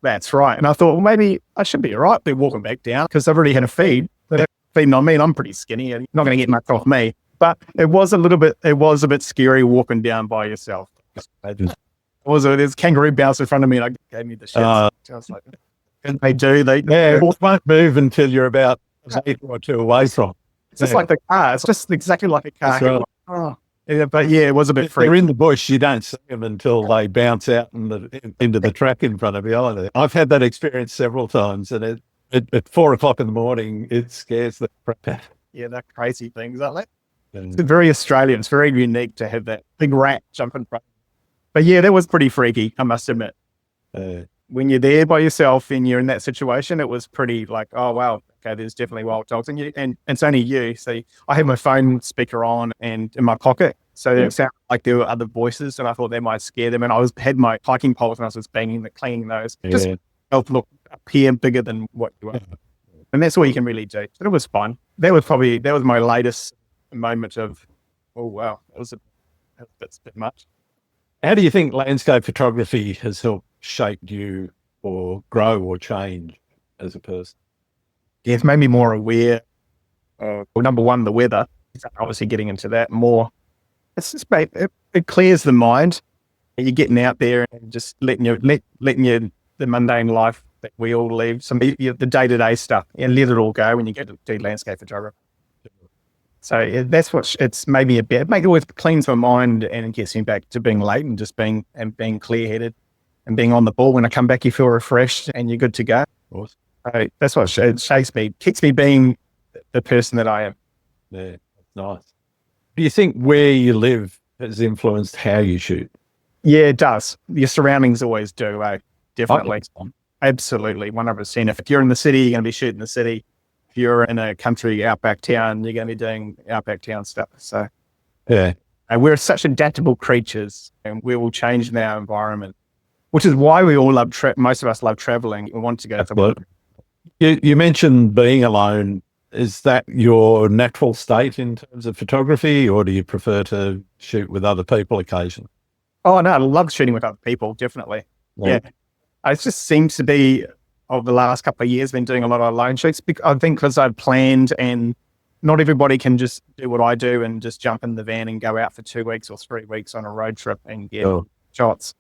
That's right. And I thought, well, maybe I should be all right. They're walking back down, because I've already had a feed. They're feeding on me, and I'm pretty skinny, and you're not going to get much off me. But it was a bit scary walking down by yourself. There's a kangaroo bounce in front of me, and I gave me the shit. I was like, and they won't move until you're about an acre or two away from. It's just like the car. It's just exactly like a car. Right. Oh, yeah, but it was a bit freaky. They're in the bush. You don't see them until they bounce out into the track in front of you either. I've had that experience several times, and at 4 o'clock in the morning, it scares the crap out. Yeah, they're crazy things, aren't they? It's very Australian. It's very unique to have that big rat jump in front. But yeah, that was pretty freaky, I must admit. When you're there by yourself and you're in that situation, it was pretty like, oh, wow, okay, there's definitely wild dogs. And it's only you. So I had my phone speaker on and in my pocket, So it sounded like there were other voices, and I thought they might scare them. And I had my hiking poles, and I was banging, cleaning those. Just help look appear bigger than what you are. And that's all you can really do. But it was fun. That was my latest moment of, oh wow, that was a bit much. How do you think landscape photography has helped shape you or grow or change as a person? Yeah, it's made me more aware of, well, number one, the weather. Obviously getting into that more. It's just, it clears the mind. You're getting out there and just letting the mundane life that we all live, the day-to-day stuff, and let it all go when you get to do landscape photography. So that's what it's made me it always cleans my mind and gets me back to being Leighton, just being clear-headed and being on the ball. When I come back, you feel refreshed and you're good to go. Awesome. So that's what shapes me, keeps me being the person that I am. Yeah, nice. Do you think where you live has influenced how you shoot? Yeah, it does. Your surroundings always do, definitely. Absolutely, 100%. If you're in the city, you're going to be shooting the city. If you're in a country outback town, you're going to be doing outback town stuff. So, yeah, we're such adaptable creatures, and we will change in our environment, which is why we all love. Most of us love traveling. We want to go somewhere. You mentioned being alone. Is that your natural state in terms of photography, or do you prefer to shoot with other people occasionally? Oh no, I love shooting with other people. Definitely, yeah. It just seems to be, over the last couple of years, been doing a lot of alone shoots. I think because I've planned, and not everybody can just do what I do and just jump in the van and go out for 2 weeks or 3 weeks on a road trip and get shots.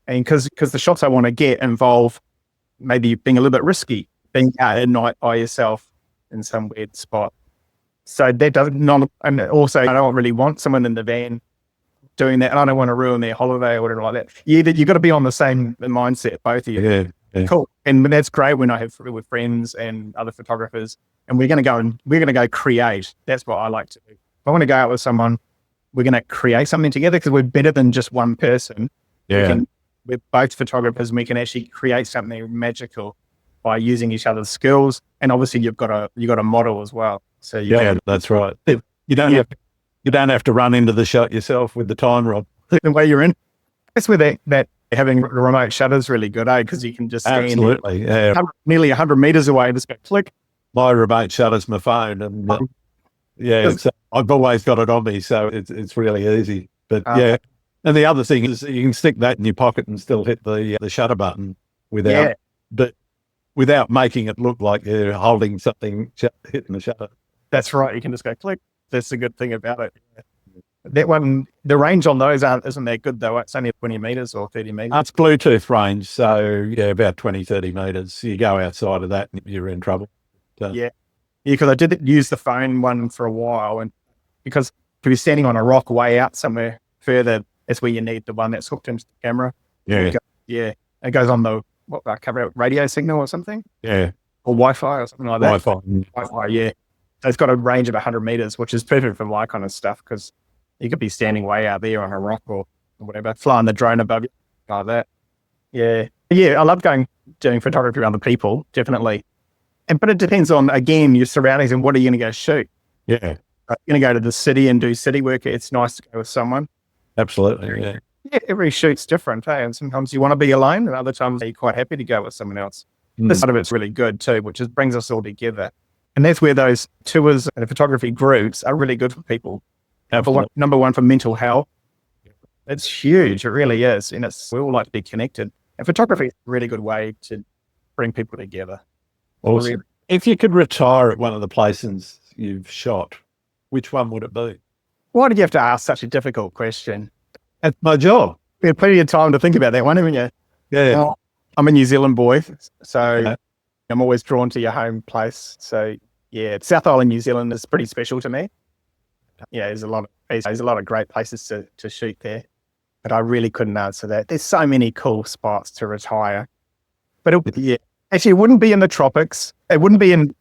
And because the shots I want to get involve maybe being a little bit risky, being out at night by yourself in some weird spot. So that doesn't, and also I don't really want someone in the van doing that, and I don't want to ruin their holiday or whatever like that. You got to be on the same mindset, both of you. Yeah. Cool. And that's great when I have with friends and other photographers, and we're going to go create. That's what I like to do. If I want to go out with someone, we're going to create something together, because we're better than just one person. Yeah. We're both photographers, and we can actually create something magical by using each other's skills. And obviously you've got a model as well. So that's right. You don't have to run into the shot yourself with the time rod. The way you're in. That's where that having a remote shutter is really good, because you can just stand nearly 100 meters away and just go click. My remote shutter's my phone, and I've always got it on me, so it's really easy. But and the other thing is you can stick that in your pocket and still hit the shutter button without making it look like you're holding something, hitting the shutter. That's right. You can just go click. That's the good thing about it. That one, the range on those isn't that good though. It's only 20 meters or 30 meters. It's Bluetooth range. So about 20, 30 meters. You go outside of that and you're in trouble. So. Yeah. Because I did use the phone one for a while, and because if you're standing on a rock way out somewhere further, that's where you need the one that's hooked into the camera. Yeah. It goes on the, radio signal or something? Yeah. Or Wi-Fi or something like that. Wi-Fi, yeah. So it's got a range of 100 meters, which is perfect for my kind of stuff, because you could be standing way out there on a rock or whatever, flying the drone above you, like that. Yeah. I love doing photography around the people, definitely. But it depends on, again, your surroundings and what are you going to go shoot. Yeah. You're going to go to the city and do city work. It's nice to go with someone. Absolutely, yeah. Yeah, every shoot's different, hey? And sometimes you want to be alone, and other times you're quite happy to go with someone else. This side of it's really good too, which brings us all together. And that's where those tours and photography groups are really good for people. Number one, for mental health. It's huge. It really is. And we all like to be connected. And photography is a really good way to bring people together. Awesome. If you could retire at one of the places you've shot, which one would it be? Why did you have to ask such a difficult question? That's my job. We had plenty of time to think about that one, haven't you? Yeah. Well, I'm a New Zealand boy, so I'm always drawn to your home place. So yeah, South Island, New Zealand is pretty special to me. Yeah, there's a lot of great places to shoot there, but I really couldn't answer that. There's so many cool spots to retire, but actually, it wouldn't be in the tropics. It wouldn't be in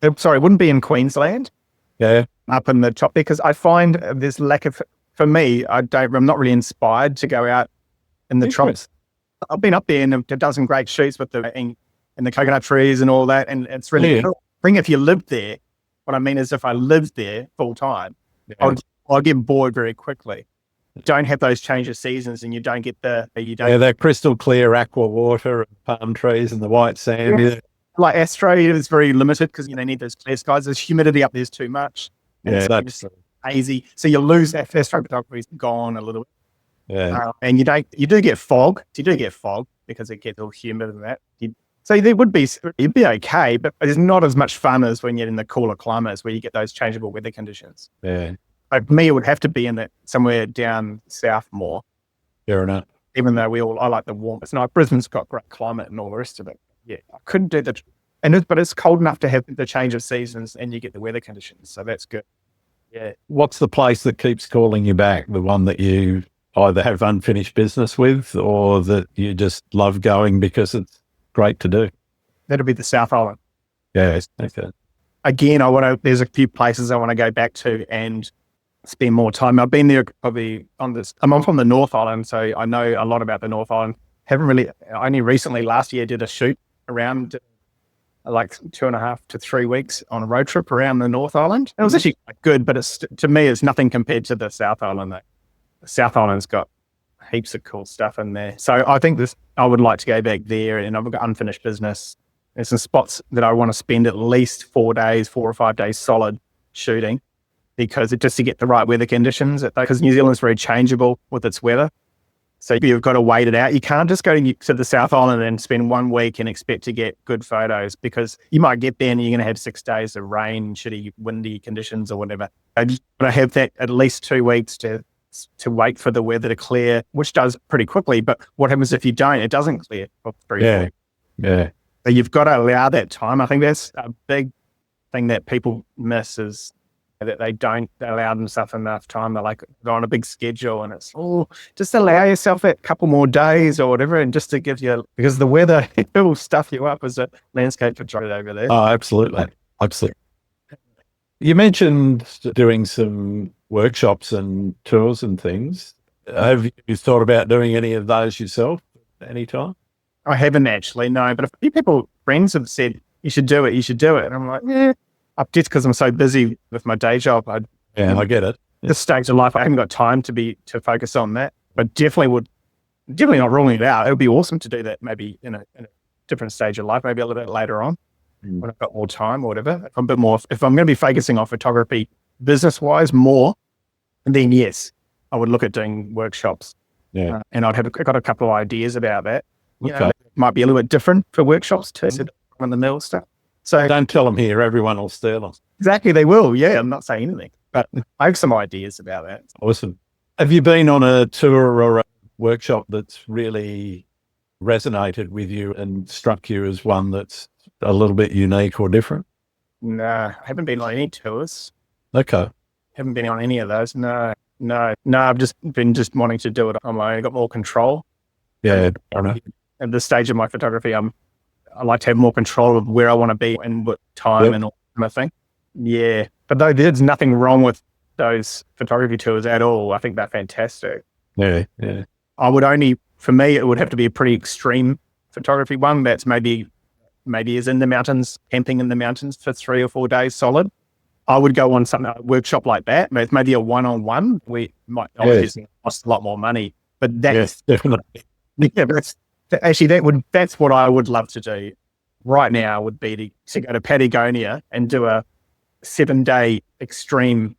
Queensland. Yeah, up in the top, because I find there's lack of. For me, I'm not really inspired to go out in the tropics. I've been up there and I've done some great shoots with the coconut trees and all that, and it's really cool. If you lived there, what I mean is if I lived there full time, I'd get bored very quickly. don't have those change of seasons, and you don't get that crystal clear aqua water and palm trees and the white sand. Yeah. Like astro is very limited because they need those clear skies. There's humidity up there's too much. And Yeah, so that's hazy. So you lose that astrophotography's gone a little bit. yeah. And you do get fog. So you do get fog because it gets all humid and that. So you'd be okay, but it's not as much fun as when you're in the cooler climates where you get those changeable weather conditions. Yeah. Like me, it would have to be in that somewhere down south more. Fair enough. Even though I like the warm. It's not Brisbane's got great climate and all the rest of it. Yeah, I couldn't do but it's cold enough to have the change of seasons and you get the weather conditions. So that's good. Yeah. What's the place that keeps calling you back? The one that you either have unfinished business with or that you just love going because it's great to do? That'll be the South Island. Yeah. Okay. Again, there's a few places I want to go back to and spend more time. I've been there probably I'm from the North Island, so I know a lot about the North Island. Only recently last year did a shoot around like 2.5 to 3 weeks on a road trip around the North Island. It was actually quite good, but to me, it's nothing compared to the South Island. The South Island's got heaps of cool stuff in there. So I think I would like to go back there, and I've got unfinished business. There's some spots that I want to spend at least 4 or 5 days solid shooting because just to get the right weather conditions. Because New Zealand's very changeable with its weather. So you've got to wait it out. You can't just go to the South Island and spend 1 week and expect to get good photos because you might get there and you're going to have 6 days of rain, shitty, windy conditions or whatever. I just got to have that at least 2 weeks to wait for the weather to clear, which does pretty quickly. But what happens if you don't? It doesn't clear very quickly. Yeah. So you've got to allow that time. I think that's a big thing that people miss is that they don't allow themselves enough time. They're on a big schedule and it's, just allow yourself that couple more days or whatever. And just to give you, because the weather, it will stuff you up as a landscape photographer over there. Oh, absolutely. Absolutely. You mentioned doing some workshops and tours and things. Have you thought about doing any of those yourself anytime? I haven't actually, no, but a few friends have said, you should do it. And I'm like, yeah. Just because I'm so busy with my day job, I get it. This stage of life, I haven't got time to focus on that. But definitely not ruling it out. It would be awesome to do that maybe in a different stage of life, maybe a little bit later on when I've got more time or whatever. If I'm going to be focusing on photography business wise more, then yes, I would look at doing workshops. Yeah, and I've got a couple of ideas about that. Okay. It might be a little bit different for workshops too, on the mill stuff. So don't tell them here, everyone will steal them. Exactly, they will. Yeah, I'm not saying anything, but I have some ideas about that. Awesome. Have you been on a tour or a workshop that's really resonated with you and struck you as one that's a little bit unique or different? No, I haven't been on any tours. Okay. Haven't been on any of those. No. I've just been wanting to do it on my own. I got more control. Yeah, I know. At this stage of my photography, I like to have more control of where I want to be and what time and all that kind of thing. Yeah. But though there's nothing wrong with those photography tours at all. I think they're fantastic. Yeah. For me, it would have to be a pretty extreme photography one that's maybe is in the mountains, camping in the mountains for 3 or 4 days solid. I would go on a workshop like that. It's maybe a one-on-one. We might obviously cost a lot more money, but that's definitely. Yeah, that's what I would love to do right now would be to go to Patagonia and do a 7-day extreme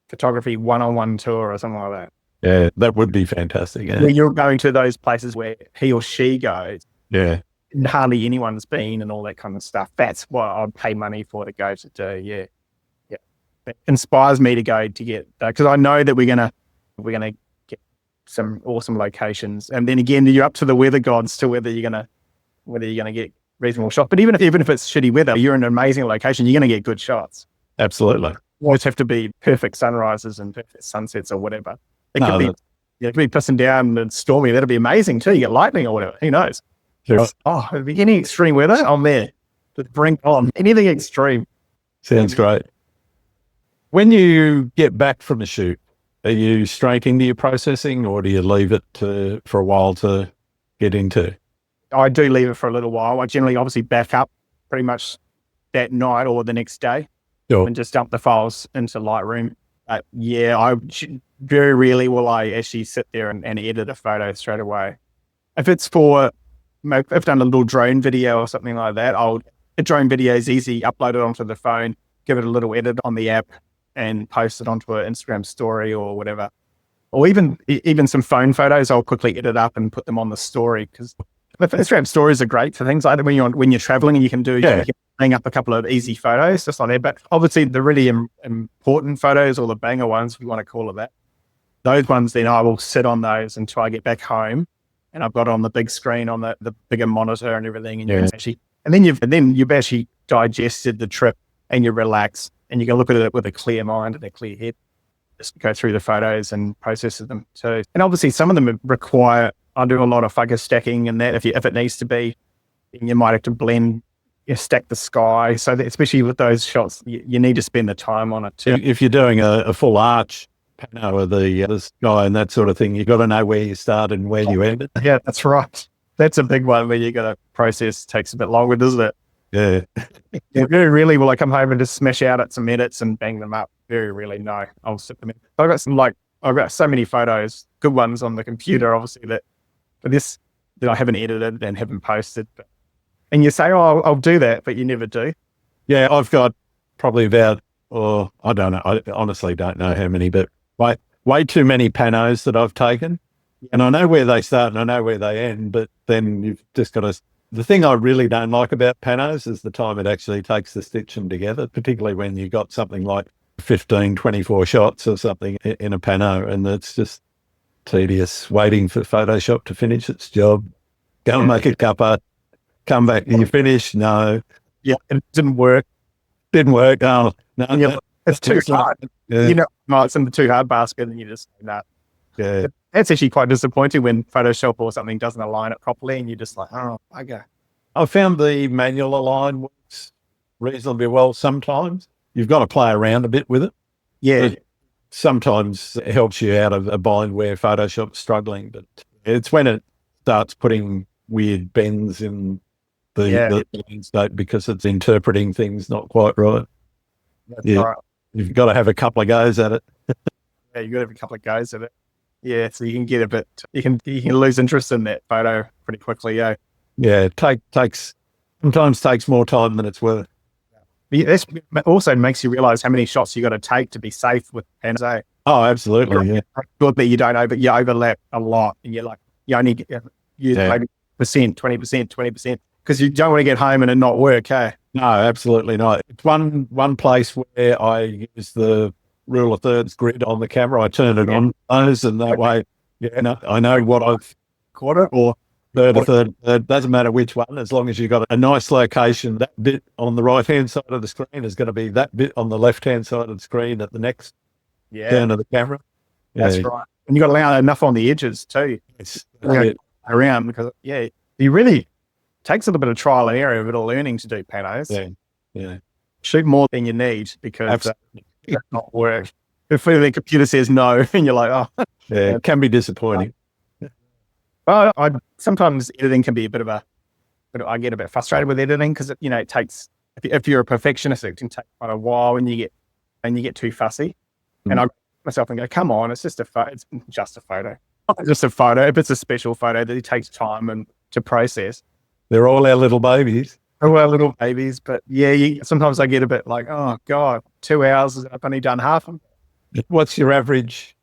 photography one-on-one tour or something like that. Yeah, that would be fantastic. Yeah. Where you're going to those places where he or she goes. Yeah. And hardly anyone's been and all that kind of stuff. That's what I'd pay money for to go to do. Yeah. Yeah. It inspires me to go to get that because I know that we're gonna get some awesome locations. And then again, you're up to the weather gods to whether you're gonna get reasonable shots. But even if it's shitty weather, you're in an amazing location, you're gonna get good shots. Absolutely. Always have to be perfect sunrises and perfect sunsets or whatever. It could be pissing down and stormy. That'd be amazing too. You get lightning or whatever. Who knows? Sure. Oh, it'd be any extreme weather, I'm there. Just bring on anything extreme. Sounds great. When you get back from a shoot, are you straight into your processing or do you leave it for a while to get into? I do leave it for a little while. I generally obviously back up pretty much that night or the next day and just dump the files into Lightroom. very rarely will I actually sit there and edit a photo straight away. If it's for, if I've done a little drone video or something like that, a drone video is easy, upload it onto the phone, give it a little edit on the app and post it onto an Instagram story or whatever. Or even some phone photos, I'll quickly edit up and put them on the story, because the Instagram stories are great for things like that when you're traveling and you can hang up a couple of easy photos just on there. But obviously the really important photos, or the banger ones, if you want to call it that, those ones, then I will sit on those until I get back home and I've got it on the big screen on the bigger monitor and everything. And then you've actually digested the trip and you relax and you can look at it with a clear mind and a clear head. Just go through the photos and process them too. And obviously some of them require, I do a lot of focus stacking and that if it needs to be, you might have to blend, stack the sky. So that, especially with those shots, you need to spend the time on it too. If you're doing a full arch pano of the sky and that sort of thing, you've got to know where you start and where you end it. Yeah, that's right. That's a big one where you got to process, takes a bit longer, doesn't it? Yeah. Very rarely will I come home and just smash out at some edits and bang them up. Very rarely, no. I'll sit them in. I've got so many photos, good ones on the computer, obviously, that I haven't edited and haven't posted. And you say, oh, I'll do that, but you never do. Yeah, I've got probably about, I don't know. I honestly don't know how many, but way too many panos that I've taken. And I know where they start and I know where they end, but then you've just got to... The thing I really don't like about panos is the time it actually takes to stitch them together, particularly when you've got something like 15, 24 shots or something in a pano, and it's just tedious waiting for Photoshop to finish its job. Go and make a cuppa, come back and you finish. No. Yeah, it didn't work. Didn't work. Oh, no. It's too hard. Yeah. It's in the too hard basket and you just say, no. Yeah. That's actually quite disappointing when Photoshop or something doesn't align it properly and you're just like, oh, okay. I found the manual align works reasonably well sometimes. You've got to play around a bit with it. Yeah. But sometimes it helps you out of a bind where Photoshop's struggling, but it's when it starts putting weird bends in the landscape because it's interpreting things not quite right. That's right. You've got to have a couple of goes at it. Yeah, you've got to have a couple of goes at it. Yeah, so you can get you can lose interest in that photo pretty quickly. Yeah, it sometimes takes more time than it's worth. This also makes you realize how many shots you got to take to be safe with panos. Oh, absolutely. Yeah, good that you overlap a lot, and you're like you only use maybe 20%, 20%, because you don't want to get home and it not work. Hey, no, absolutely not. It's one place where I use the rule of thirds grid on the camera. I turn it on those, and that way, I know what I've quarter or third. Doesn't matter which one, as long as you've got a nice location. That bit on the right-hand side of the screen is going to be that bit on the left-hand side of the screen at the next turn of the camera. That's right. And you got to allow enough on the edges too. It's around because you really takes a little bit of trial and error, a bit of learning to do panos. Yeah. Shoot more than you need because it not work. If the computer says no, and you're like, oh, it can be disappointing. Well, sometimes editing can be I get a bit frustrated with editing because it takes. If you're a perfectionist, it can take quite a while, and you get too fussy. And I myself and go, come on, it's just a photo. It's just a photo. It's just a photo. If it's a special photo, that it takes time and to process. They're all our little babies. Our little babies, but sometimes I get a bit like, oh God, 2 hours and I've only done half of them. What's your average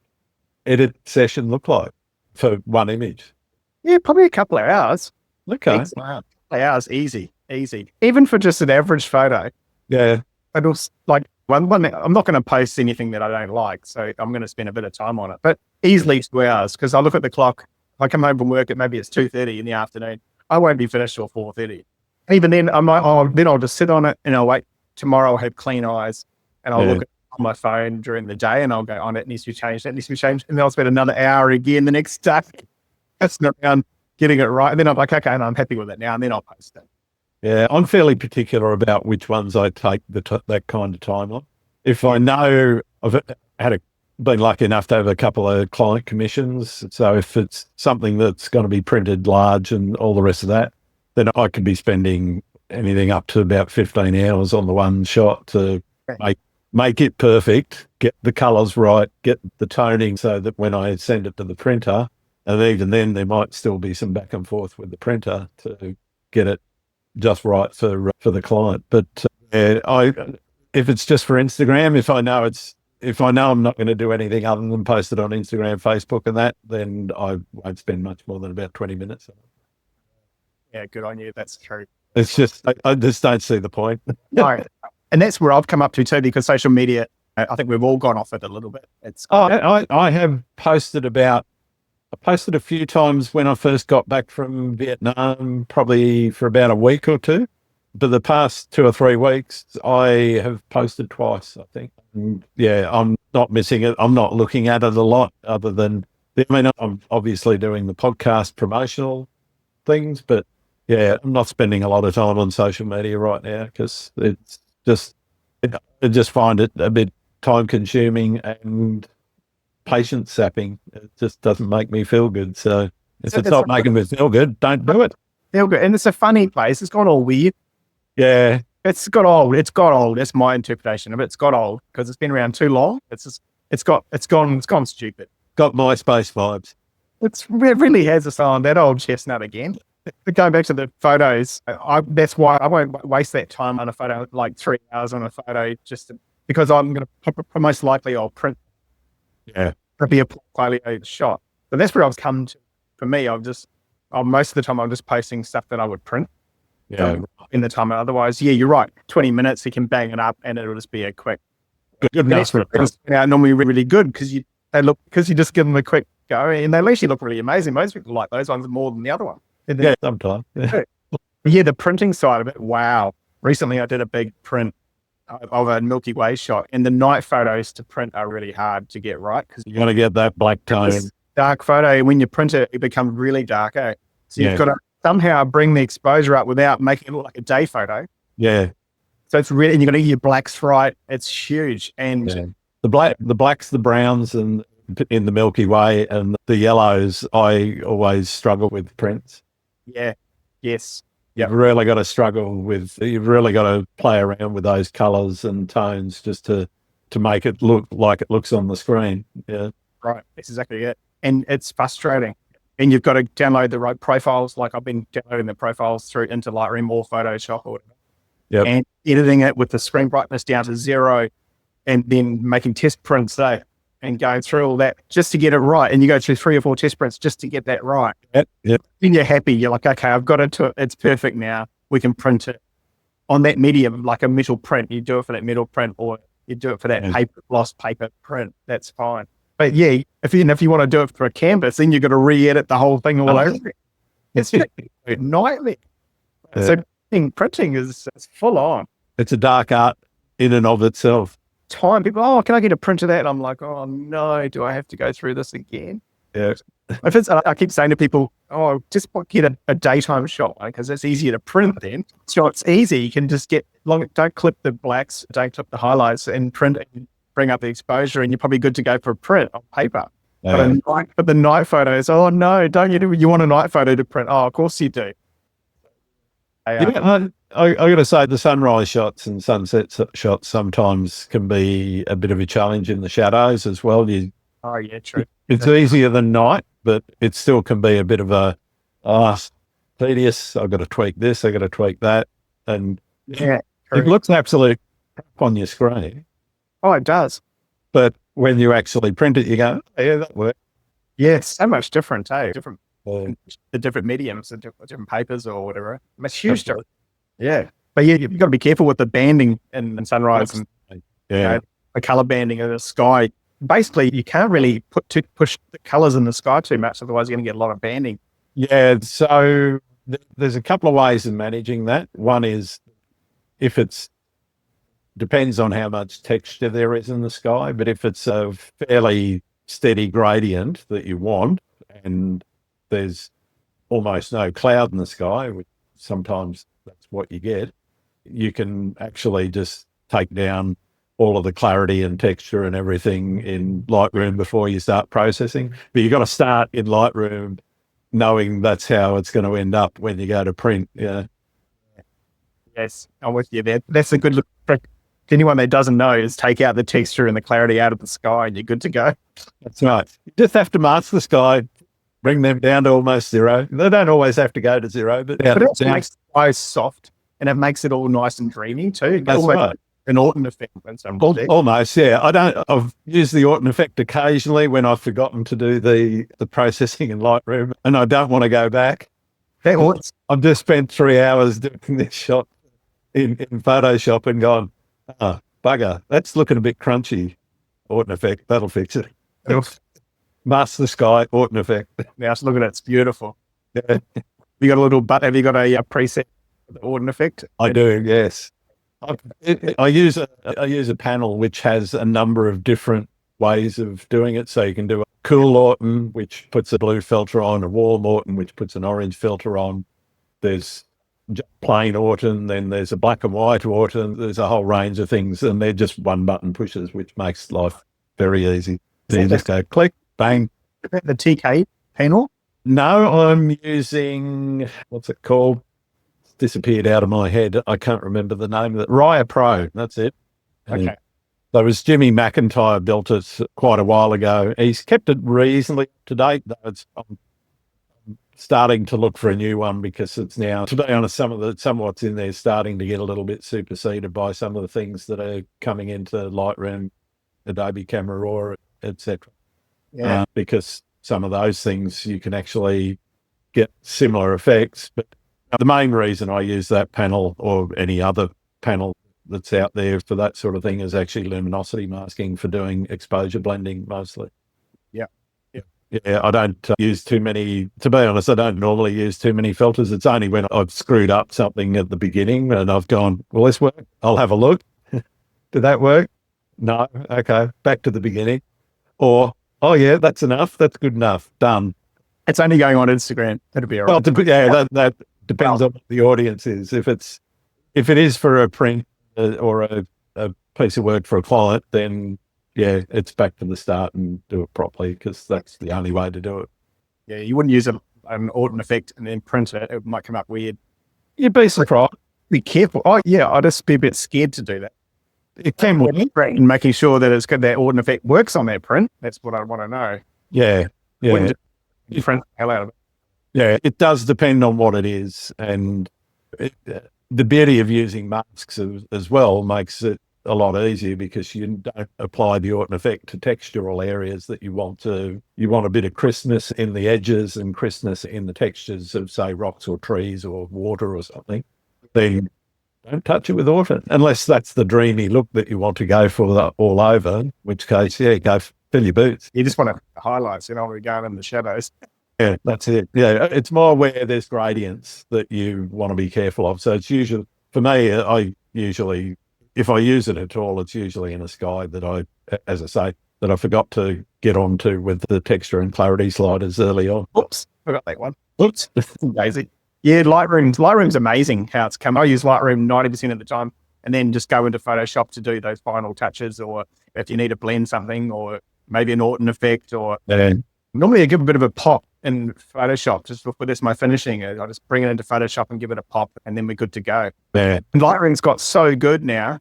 edit session look like for one image? Yeah, probably a couple of hours. Okay. A couple of hours, easy. Even for just an average photo. Yeah. But also, like one I'm not going to post anything that I don't like, so I'm going to spend a bit of time on it. But easily 2 hours, because I look at the clock. If I come home from work, maybe it's 2:30 in the afternoon. I won't be finished till 4:30. Even then, I'm like, then I'll just sit on it and I'll wait. Tomorrow I'll have clean eyes and I'll look at my phone during the day and I'll go, oh, that needs to be changed. And then I'll spend another hour again the next day. That's not around getting it right. And then I'm like, okay, and I'm happy with it now. And then I'll post it. Yeah, I'm fairly particular about which ones I take that kind of time on. If I know I've been lucky enough to have a couple of client commissions, so if it's something that's going to be printed large and all the rest of that, then I could be spending anything up to about 15 hours on the one shot to make it perfect. get the colors right, get the toning so that when I send it to the printer, and even then there might still be some back and forth with the printer to get it just right for the client. But if it's just for Instagram, if I know I'm not going to do anything other than post it on Instagram, Facebook, and that, then I won't spend much more than about 20 minutes. Yeah, good on you. That's true. It's just I just don't see the point. No. And that's where I've come up to too, because social media, I think we've all gone off it a little bit. I have posted I posted a few times when I first got back from Vietnam, probably for about a week or two. But the past 2 or 3 weeks, I have posted twice, I think. And yeah, I'm not missing it. I'm not looking at it a lot other than, I'm obviously doing the podcast promotional things, but yeah, I'm not spending a lot of time on social media right now because it's just, I just find it a bit time consuming and patience sapping. It just doesn't make me feel good. So if it's not making me feel good, don't do it. Feel good. And it's a funny place. It's gone all weird. Yeah. It's got old. That's my interpretation of it. It's got old because it's been around too long. It's gone stupid. Got MySpace vibes. It really has a on that old chestnut again. But going back to the photos, that's why I won't waste that time on a photo, like 3 hours on a photo, because I'm going to most likely I'll print. Yeah. It'll be a portfolio shot. But that's where I've come to. For me, most of the time I'm just posting stuff that I would print. Yeah. In the time. Otherwise, yeah, you're right. 20 minutes, you can bang it up and it'll just be a quick. Good enough. Normally really good because you just give them a quick go and they actually look really amazing. Most people like those ones more than the other one. Yeah, sometimes. Yeah, the printing side of it. Wow. Recently, I did a big print of a Milky Way shot, and the night photos to print are really hard to get right because you got to get that black tone. Dark photo. When you print it, it becomes really dark. So you've got to somehow bring the exposure up without making it look like a day photo. Yeah. So it's really, and you've got to get your blacks right. It's huge. And the blacks, the browns, and in the Milky Way, and the yellows, I always struggle with prints. Yeah. Yes. You've really got to play around with those colors and tones just to make it look like it looks on the screen. Yeah. Right. That's exactly it. And it's frustrating. And you've got to download the right profiles. Like I've been downloading the profiles into Lightroom or Photoshop or whatever. Yep. And editing it with the screen brightness down to 0 and then making test prints and going through all that just to get it right. And you go through 3 or 4 test prints just to get that right. Yep. Then you're happy. You're like, okay, I've got it it's perfect now. We can print it on that medium, like a metal print. You do it for that metal print or you do it for that gloss paper print. That's fine. But yeah, if you want to do it for a canvas, then you've got to re-edit the whole thing all over. It's a nightmare. Yeah. So printing is full on. It's a dark art in and of itself. Time people, can I get a print of that? And I'm like, oh no, do I have to go through this again? Yeah. I keep saying to people, just get a daytime shot because it's easier to print then. So it's easy. You can just don't clip the blacks, don't clip the highlights and print it and bring up the exposure and you're probably good to go for a print on paper. But the night photos, oh no, don't you want a night photo to print? Oh, of course you do. I got to say the sunrise shots and sunset shots sometimes can be a bit of a challenge in the shadows as well. True. It's easier than night, but it still can be a bit of a tedious. I've got to tweak this, I've got to tweak that. And it looks absolute on your screen. Oh, it does. But when you actually print it, you go, yeah, that worked. Yeah, it's so much different, different. The different mediums, the different papers or whatever. It's huge difference. Yeah. But yeah, you've got to be careful with the banding and sunrise and the color banding of the sky. Basically, you can't really push the colors in the sky too much, otherwise you're going to get a lot of banding. Yeah, so there's a couple of ways of managing that. One is depends on how much texture there is in the sky, but if it's a fairly steady gradient that you want and there's almost no cloud in the sky, which sometimes that's what you get, you can actually just take down all of the clarity and texture and everything in Lightroom before you start processing. But you've got to start in Lightroom knowing that's how it's going to end up when you go to print. Yeah. Yes, I'm with you there. That's a good trick. anyone that doesn't know is take out the texture and the clarity out of the sky and you're good to go. That's right. You just have to mask the sky, bring them down to almost zero. They don't always have to go to zero, but it also makes the sky soft and it makes it all nice and dreamy too. That's right. An Orton effect. Almost, yeah. I've used the Orton effect occasionally when I've forgotten to do the processing in Lightroom and I don't want to go back. I've just spent 3 hours doing this shot in Photoshop and gone, bugger, that's looking a bit crunchy. Orton effect, that'll fix it. Mask the sky, Orton effect. Yeah, just look at it. It's beautiful. Yeah. Have you got a preset for the Orton effect? I do, yes. I use a panel which has a number of different ways of doing it. So you can do a cool Orton, which puts a blue filter on, a warm Orton, which puts an orange filter on. There's plain Orton, then there's a black and white Orton. There's a whole range of things, and they're just one button pushes, which makes life very easy. So you just go click, bang. The TK panel? No, I'm using, what's it called? Disappeared out of my head. I can't remember the name of it. Raya Pro, that's it. Okay. There was Jimmy McIntyre built it quite a while ago. He's kept it reasonably up to date, though. I'm starting to look for a new one because it's now, to be honest, some of what's in there is starting to get a little bit superseded by some of the things that are coming into Lightroom, Adobe Camera Raw, etc. Yeah. Because some of those things you can actually get similar effects, but the main reason I use that panel or any other panel that's out there for that sort of thing is actually luminosity masking for doing exposure blending mostly. Yeah, I don't use too many, to be honest, I don't normally use too many filters. It's only when I've screwed up something at the beginning and I've gone, well, this work, I'll have a look. Did that work? No. Okay. Back to the beginning. Or, oh yeah, that's enough. That's good enough. Done. It's only going on Instagram. That'll be all right. Well, that depends on what the audience is. If it is for a print or a piece of work for a client, then yeah, it's back to the start and do it properly because that's the only way to do it. Yeah, you wouldn't use an Orton effect and then print it. It might come up weird. You'd be surprised. Be careful. Oh yeah, I'd just be a bit scared to do that. It can work. And making sure that it's good, that Orton effect works on that print. That's what I want to know. Yeah. Print the hell out of it. Yeah, it does depend on what it is. And the beauty of using masks as well makes it a lot easier because you don't apply the Orton effect to textural areas that you want to. You want a bit of crispness in the edges and crispness in the textures of, say, rocks or trees or water or something. Then don't touch it with Orton unless that's the dreamy look that you want to go for all over, in which case, yeah, go fill your boots. You just want to highlights, you don't want to go in the shadows. Yeah, that's it. Yeah, it's more where there's gradients that you want to be careful of. So it's usually, for me, if I use it at all, it's usually in a sky that as I say, that I forgot to get onto with the texture and clarity sliders early on. Oops, forgot that one. Oops, Daisy. Yeah, Lightroom's amazing how it's come. I use Lightroom 90% of the time and then just go into Photoshop to do those final touches, or if you need to blend something or maybe an Orton effect, or normally I give a bit of a pop in Photoshop. Just for this, my finishing, I just bring it into Photoshop and give it a pop and then we're good to go. Yeah. And Lightroom's got so good now.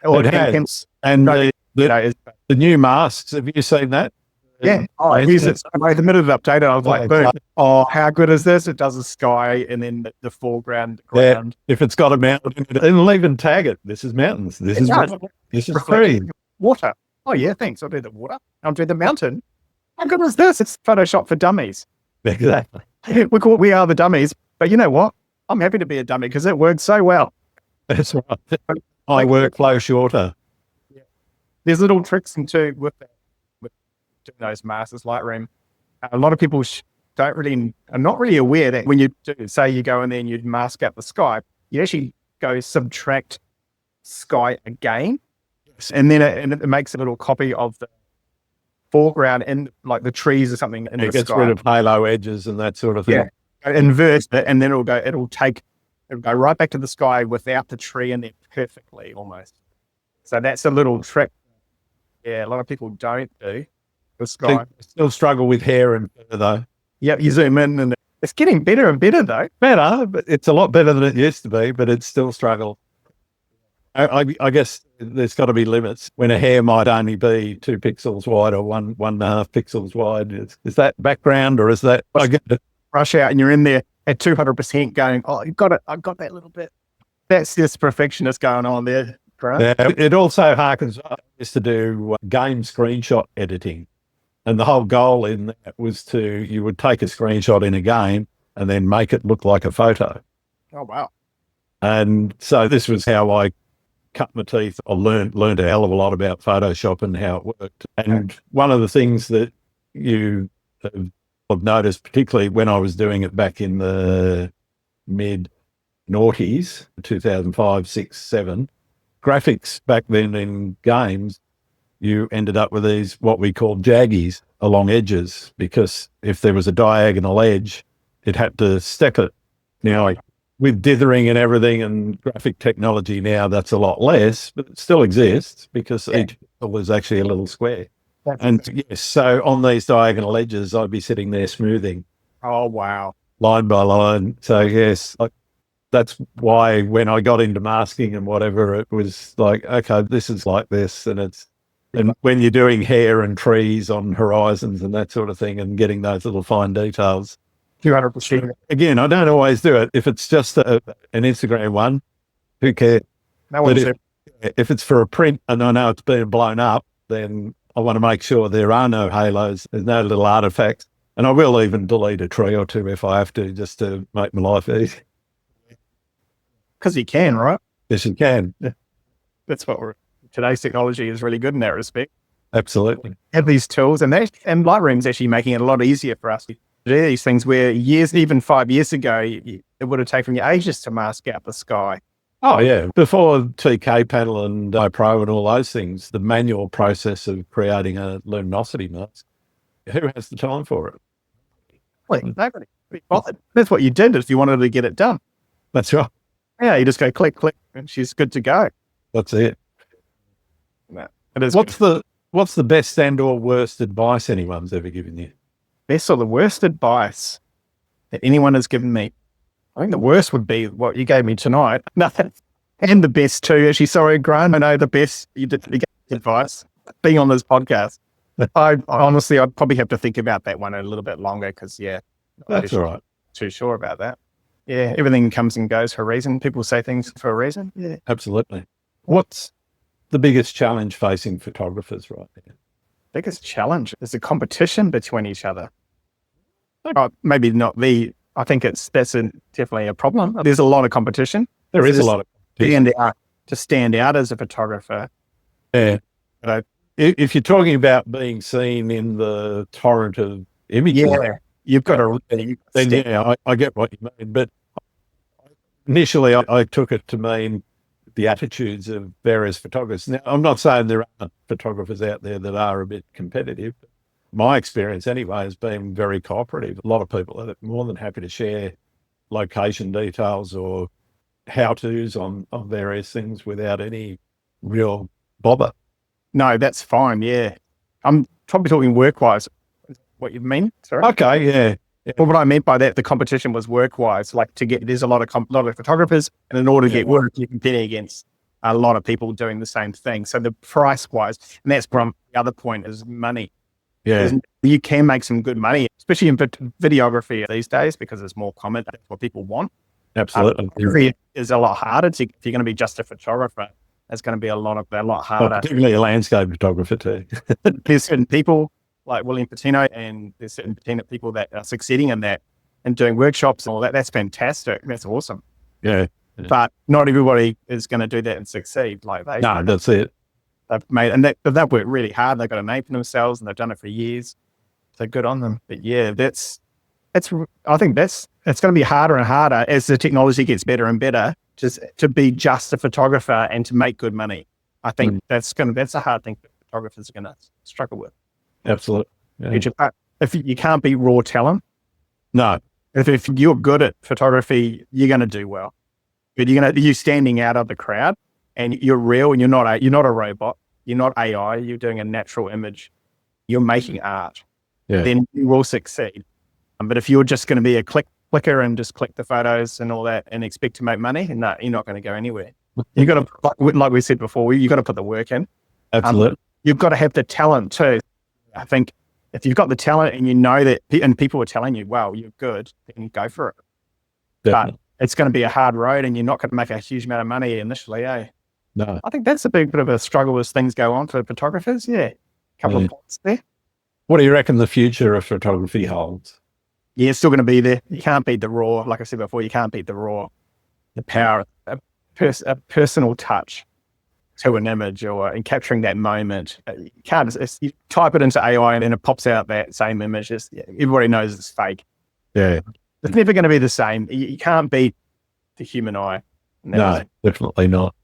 It has. And the new masks, have you seen that? Yeah. Oh, I use it. The minute it updated, I was like, boom. Oh, how good is this? It does the sky and then the foreground. Yeah. If it's got a mountain, it'll even tag it. This is mountains. This is tree. Water. Oh, yeah, thanks. I'll do the water. I'll do the mountain. How good is this? It's Photoshop for dummies. Exactly. We are the dummies. But you know what? I'm happy to be a dummy because it works so well. That's right. I workflow shorter. Yeah. There's little tricks into with doing those masks, Lightroom. A lot of people are not really aware that when you do, say you go in there and you mask out the sky, you actually go subtract sky again. Yes. And then it makes a little copy of the foreground in like the trees or something. In it gets rid of halo edges and that sort of thing. Yeah. Invert it and then it'll go right back to the sky without the tree in there perfectly almost. So that's a little trick. Yeah, a lot of people don't do the sky. Still struggle with hair and fur though. Yep, you zoom in and it's getting better and better though. Better, but it's a lot better than it used to be, but it's still struggle. I guess there's got to be limits when a hair might only be 2 pixels wide or 1.5 pixels wide. Is that background or is that? I get it. Rush out and you're in there at 200% going, oh, you got it. I got that little bit. That's just perfectionist going on there. Grant. Yeah, it also harkens. I used to do game screenshot editing, and the whole goal in that was you would take a screenshot in a game and then make it look like a photo. Oh, wow. And so this was how I cut my teeth. I learned a hell of a lot about Photoshop and how it worked. And one of the things that you have noticed, particularly when I was doing it back in the mid noughties, 2005, 6, 7, graphics back then in games, you ended up with these, what we call jaggies along edges, because if there was a diagonal edge, it had to step it. Now, with dithering and everything and graphic technology now, that's a lot less, but it still exists because each pixel is actually a little square. And yes, so on these diagonal edges, I'd be sitting there smoothing. Oh, wow. Line by line. So yes, that's why when I got into masking and whatever, it was like, okay, this is like this. And when you're doing hair and trees on horizons and that sort of thing and getting those little fine details. 200%. Again, I don't always do it. If it's just an Instagram one, who cares? No one's if it's for a print and I know it's being blown up, then I want to make sure there are no halos, there's no little artifacts. And I will even delete a tree or two if I have to, just to make my life easy. Because you can, right? Yes, you can. Yeah. That's what today's technology is really good in that respect. Absolutely. Have these tools, and Lightroom's actually making it a lot easier for us to do these things where even 5 years ago, it would have taken you ages to mask out the sky. Oh, yeah. Before TK panel and iPro and all those things, the manual process of creating a luminosity mask, who has the time for it? Well, nobody. That's what you did if you wanted to get it done. That's right. Yeah, you just go click, click, and she's good to go. That's it. No, it is. What's the best and or worst advice anyone's ever given you? Best or the worst advice that anyone has given me? I think the worst would be what you gave me tonight. Nothing. And the best too. Actually, sorry, Grant. I know the best. You gave advice being on this podcast. I honestly, I'd probably have to think about that one a little bit longer because, that's all right. Too sure about that. Yeah, everything comes and goes for a reason. People say things for a reason. Yeah, absolutely. What's the biggest challenge facing photographers right now? Biggest challenge is the competition between each other. Maybe not I think that's definitely a problem. There's a lot of competition. There is a lot of competition. To stand out as a photographer. Yeah. If you're talking about being seen in the torrent of images, you've got to. Then I get what you mean. But initially, I took it to mean the attitudes of various photographers. Now, I'm not saying there aren't photographers out there that are a bit competitive. My experience, anyway, has been very cooperative. A lot of people are more than happy to share location details or how-tos on various things without any real bother. No, that's fine. Yeah, I'm probably talking work-wise. What you mean? Sorry. Okay. Yeah. Well, what I meant by that, the competition was work-wise. Like there's a lot of photographers, and in order to get work, you're competing against a lot of people doing the same thing. So the price-wise, and that's from the other point is money. Yeah, you can make some good money, especially in videography these days because it's more common. That's what people want. Absolutely. It's a lot harder if you're going to be just a photographer. It's going to be a lot harder. Particularly a landscape photographer too. There's certain people like William Patino, and there's certain people that are succeeding in that and doing workshops and all that. That's fantastic. That's awesome. Yeah. But not everybody is going to do that and succeed like they. No, that's it. They've worked really hard. They've got a name for themselves and they've done it for years. So good on them. But yeah, I think it's going to be harder and harder as the technology gets better and better just to be just a photographer and to make good money. I think that's a hard thing photographers are going to struggle with. Absolutely. Yeah. If you can't be raw talent. No. If you're good at photography, you're going to do well. But you're standing out of the crowd. And you're real, and you're not a robot. You're not AI. You're doing a natural image. You're making art. Yeah. Then you will succeed. But if you're just going to be a clicker and just click the photos and all that and expect to make money, no, you're not going to go anywhere. You got to, like we said before, you got to put the work in. Absolutely. You've got to have the talent too. I think if you've got the talent and you know that, and people are telling you, wow, you're good, then go for it. Definitely. But it's going to be a hard road and you're not going to make a huge amount of money initially, eh? No. I think that's a bit of a struggle as things go on for photographers. Yeah. A couple of points there. What do you reckon the future of photography holds? Yeah, it's still going to be there. You can't beat the raw. Like I said before, you can't beat the raw, the power, a personal touch to an image or in capturing that moment. You can't, you type it into AI and it pops out that same image. Everybody knows it's fake. Yeah. It's never going to be the same. You can't beat the human eye. No, definitely not.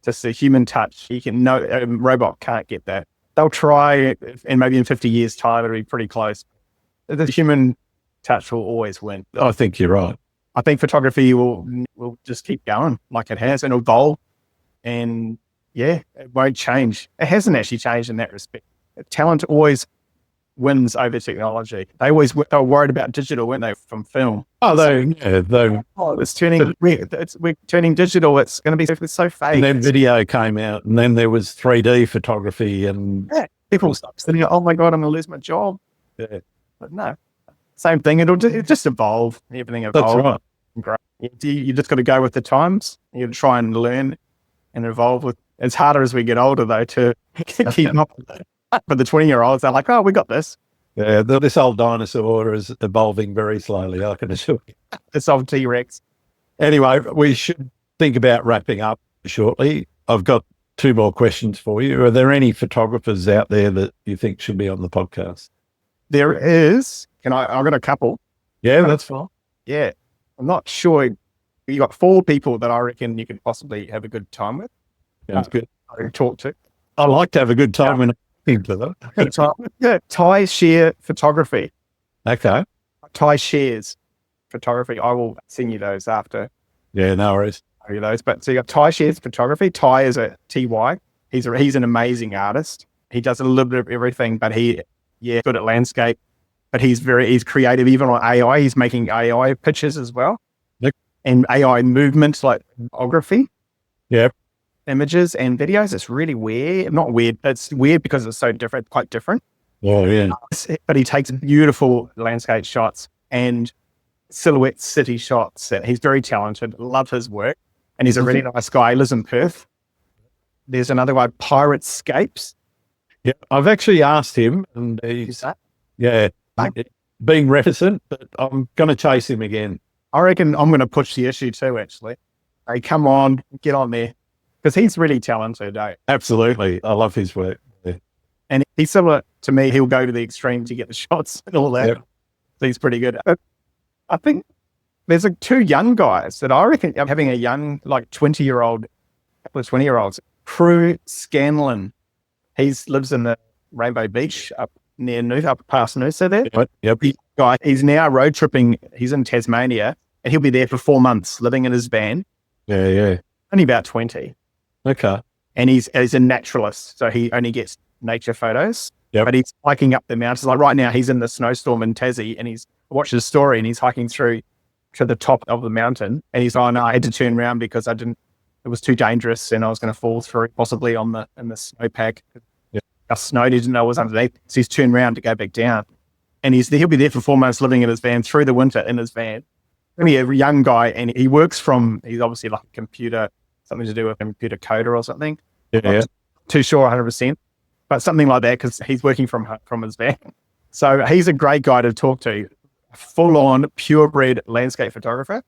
Just a human touch. A robot can't get that. They'll try, and maybe in 50 years' time, it'll be pretty close. The human touch will always win. I think you're right. I think photography will just keep going like it has and evolve. And yeah, it won't change. It hasn't actually changed in that respect. Talent always wins over technology. They were worried about digital, weren't they, from film? It's turning. We're turning digital. It's going to be so fake. And then video came out, and then there was 3D photography, and people start thinking, "Oh my god, I'm going to lose my job." Yeah. But no, same thing. It'll just evolve. Everything evolves. That's right. You just got to go with the times. You got to try and learn and evolve with. It's harder as we get older, though, to keep up with it. For the 20-year-olds, they're like, "Oh, we got this." Yeah, this old dinosaur is evolving very slowly, I can assure you. This old T-Rex. Anyway, we should think about wrapping up shortly. I've got 2 more questions for you. Are there any photographers out there that you think should be on the podcast? There is. I've got a couple. Yeah, that's fine. Yeah. I'm not sure. You got 4 people that I reckon you could possibly have a good time with. Sounds good. Talk to. I like to have a good time when I'm talking to them. Good time. Yeah. Ty Share Photography. Okay. Ty Shares Photography. I will send you those after. Yeah, no worries. Show you those. But so you got Ty Shares Photography. Ty is a TY. He's an amazing artist. He does a little bit of everything, but good at landscape. But he's creative, even on AI. He's making AI pictures as well. Yep. And AI movements like photography. Yep. Images and videos. It's really weird. Not weird. It's weird because it's so different, quite different. Oh, yeah. But he takes beautiful landscape shots and silhouette city shots. He's very talented. Love his work. And he's a really nice guy. He lives in Perth. There's another guy, Piratescapes. Yeah, I've actually asked him, and he's being reticent, but I'm going to chase him again. I reckon I'm going to push the issue too, actually. Hey, come on, get on there. Because he's really talented, eh? Absolutely. I love his work. Yeah. And he's similar to me. He'll go to the extreme to get the shots and all that. Yep. So he's pretty good. I think there's 2 young guys that I reckon I'm having a young, like 20-year-old, couple of 20-year-olds. Prue Scanlon. He lives in the Rainbow Beach up near Noosa, up past Noosa there. Yep. He's now road tripping. He's in Tasmania and he'll be there for 4 months living in his van. Yeah. Only about 20. Okay. And he's a naturalist. So he only gets nature photos. Yep. But he's hiking up the mountains. Like right now, he's in the snowstorm in Tassie and I watched his story and he's hiking through to the top of the mountain. And he's like, no, I had to turn around because it was too dangerous and I was going to fall through possibly in the snowpack. Yep. Our snow, he didn't know what was underneath. So he's turned around to go back down. And he'll be there for 4 months living in his van through the winter in his van. Only a young guy and he's obviously like a computer, something to do with a computer coder or something. Yeah. Not too sure 100%, but something like that because he's working from his van. So he's a great guy to talk to. Full-on, purebred landscape photographer.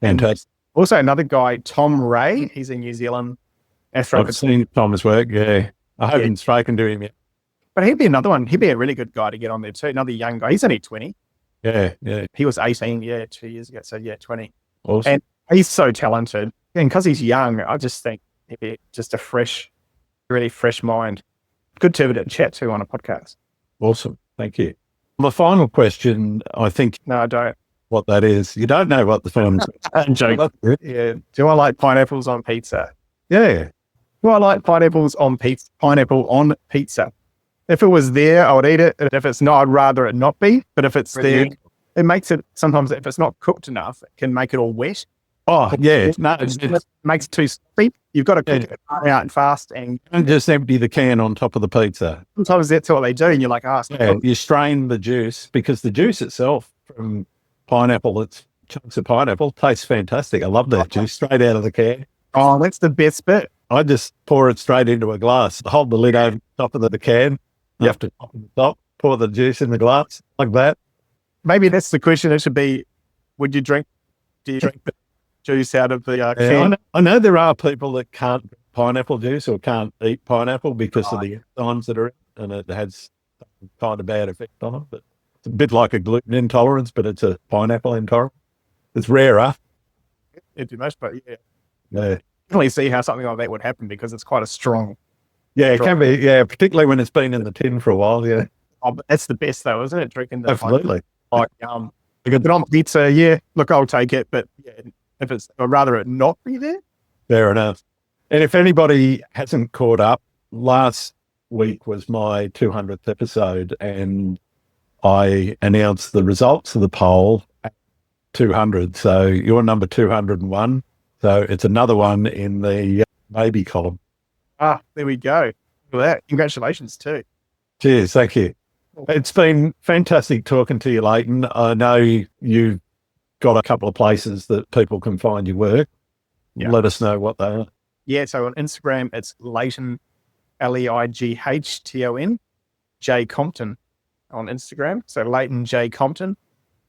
Fantastic. Also another guy, Tom Ray. He's in New Zealand. I've seen Tom's work, yeah. I haven't spoken to him yet. But he'd be another one. He'd be a really good guy to get on there too. Another young guy. He's only 20. Yeah. He was 18, 2 years ago. So 20. Awesome. And he's so talented. And because he's young, I just think he'd be just really fresh mind. Good to have a chat to on a podcast. Awesome. Thank you. The final question, I think. No, I don't. What that is. You don't know what the final I'm joking. Yeah. Do I like pineapples on pizza? Yeah. Do I like pineapple on pizza? If it was there, I would eat it. And if it's not, I'd rather it not be. But if it's there, it makes it, sometimes if it's not cooked enough, it can make it all wet. Oh, yeah. No, it's makes it too steep. You've got to cook it out and fast, and don't just empty the can on top of the pizza. sometimes that's what they do, and you're like, oh, Yeah, you strain the juice because the juice itself from pineapple, it's chunks of pineapple, tastes fantastic. I love that juice straight out of the can. oh, that's the best bit. I just pour it straight into a glass, hold the lid over the top of the can. You have to top the top, pour the juice in the glass like that. Maybe that's the question. It should be, do you drink the juice out of the can? I know there are people that can't drink pineapple juice or can't eat pineapple because of the enzymes that are in it, and it has some kind of bad effect on them. But it's a bit like a gluten intolerance, but it's a pineapple intolerance. It's rarer. It's too much, but yeah. Yeah. Definitely see how something like that would happen because it's quite a strong. Yeah, it can be. Yeah, particularly when it's been in the tin for a while. Yeah, Oh, but that's the best though, isn't it? Drinking the absolutely. but on pizza, yeah. Look, I'll take it, but yeah, if it's, I'd rather it not be there. Fair enough. And if anybody hasn't caught up, last week was my 200th episode, and I announced the results of the poll at 200. So you're number 201. So it's another one in the maybe column. Ah, there we go. Look at that. Congratulations too. Cheers. Thank you. It's been fantastic talking to you, Leighton. I know you've got a couple of places that people can find your work. Yeah. Let us know what they are. Yeah, so on Instagram, it's Leighton, Leighton, J Compton on Instagram. So Leighton J Compton.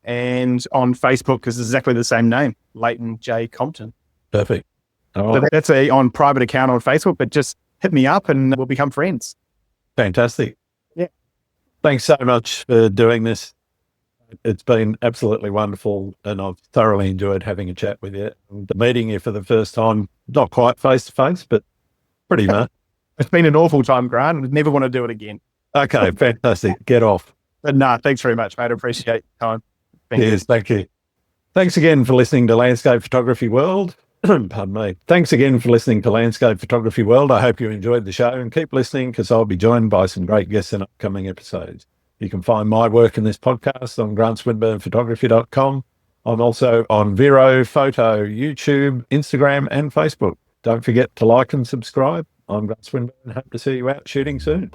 And on Facebook, it's exactly the same name, Leighton J Compton. Perfect. All So right. that's a on private account on Facebook, but just hit me up and we'll become friends. Fantastic. Yeah. Thanks so much for doing this. It's been absolutely wonderful, and I've thoroughly enjoyed having a chat with you. And meeting you for the first time, not quite face to face, but pretty much. It's been an awful time, Grant. I'd never want to do it again. Okay, fantastic. Get off. But nah, thanks very much, mate. I appreciate your time. Thank you. Cheers. Thank you. Thanks again for listening to Landscape Photography World. Pardon me. Thanks again for listening to Landscape Photography World. I hope you enjoyed the show, and keep listening because I'll be joined by some great guests in upcoming episodes. You can find my work in this podcast on grantswinburnphotography.com. I'm also on Vero, Photo, YouTube, Instagram, and Facebook. Don't forget to like and subscribe. I'm Grant Swinburne. Hope to see you out shooting soon.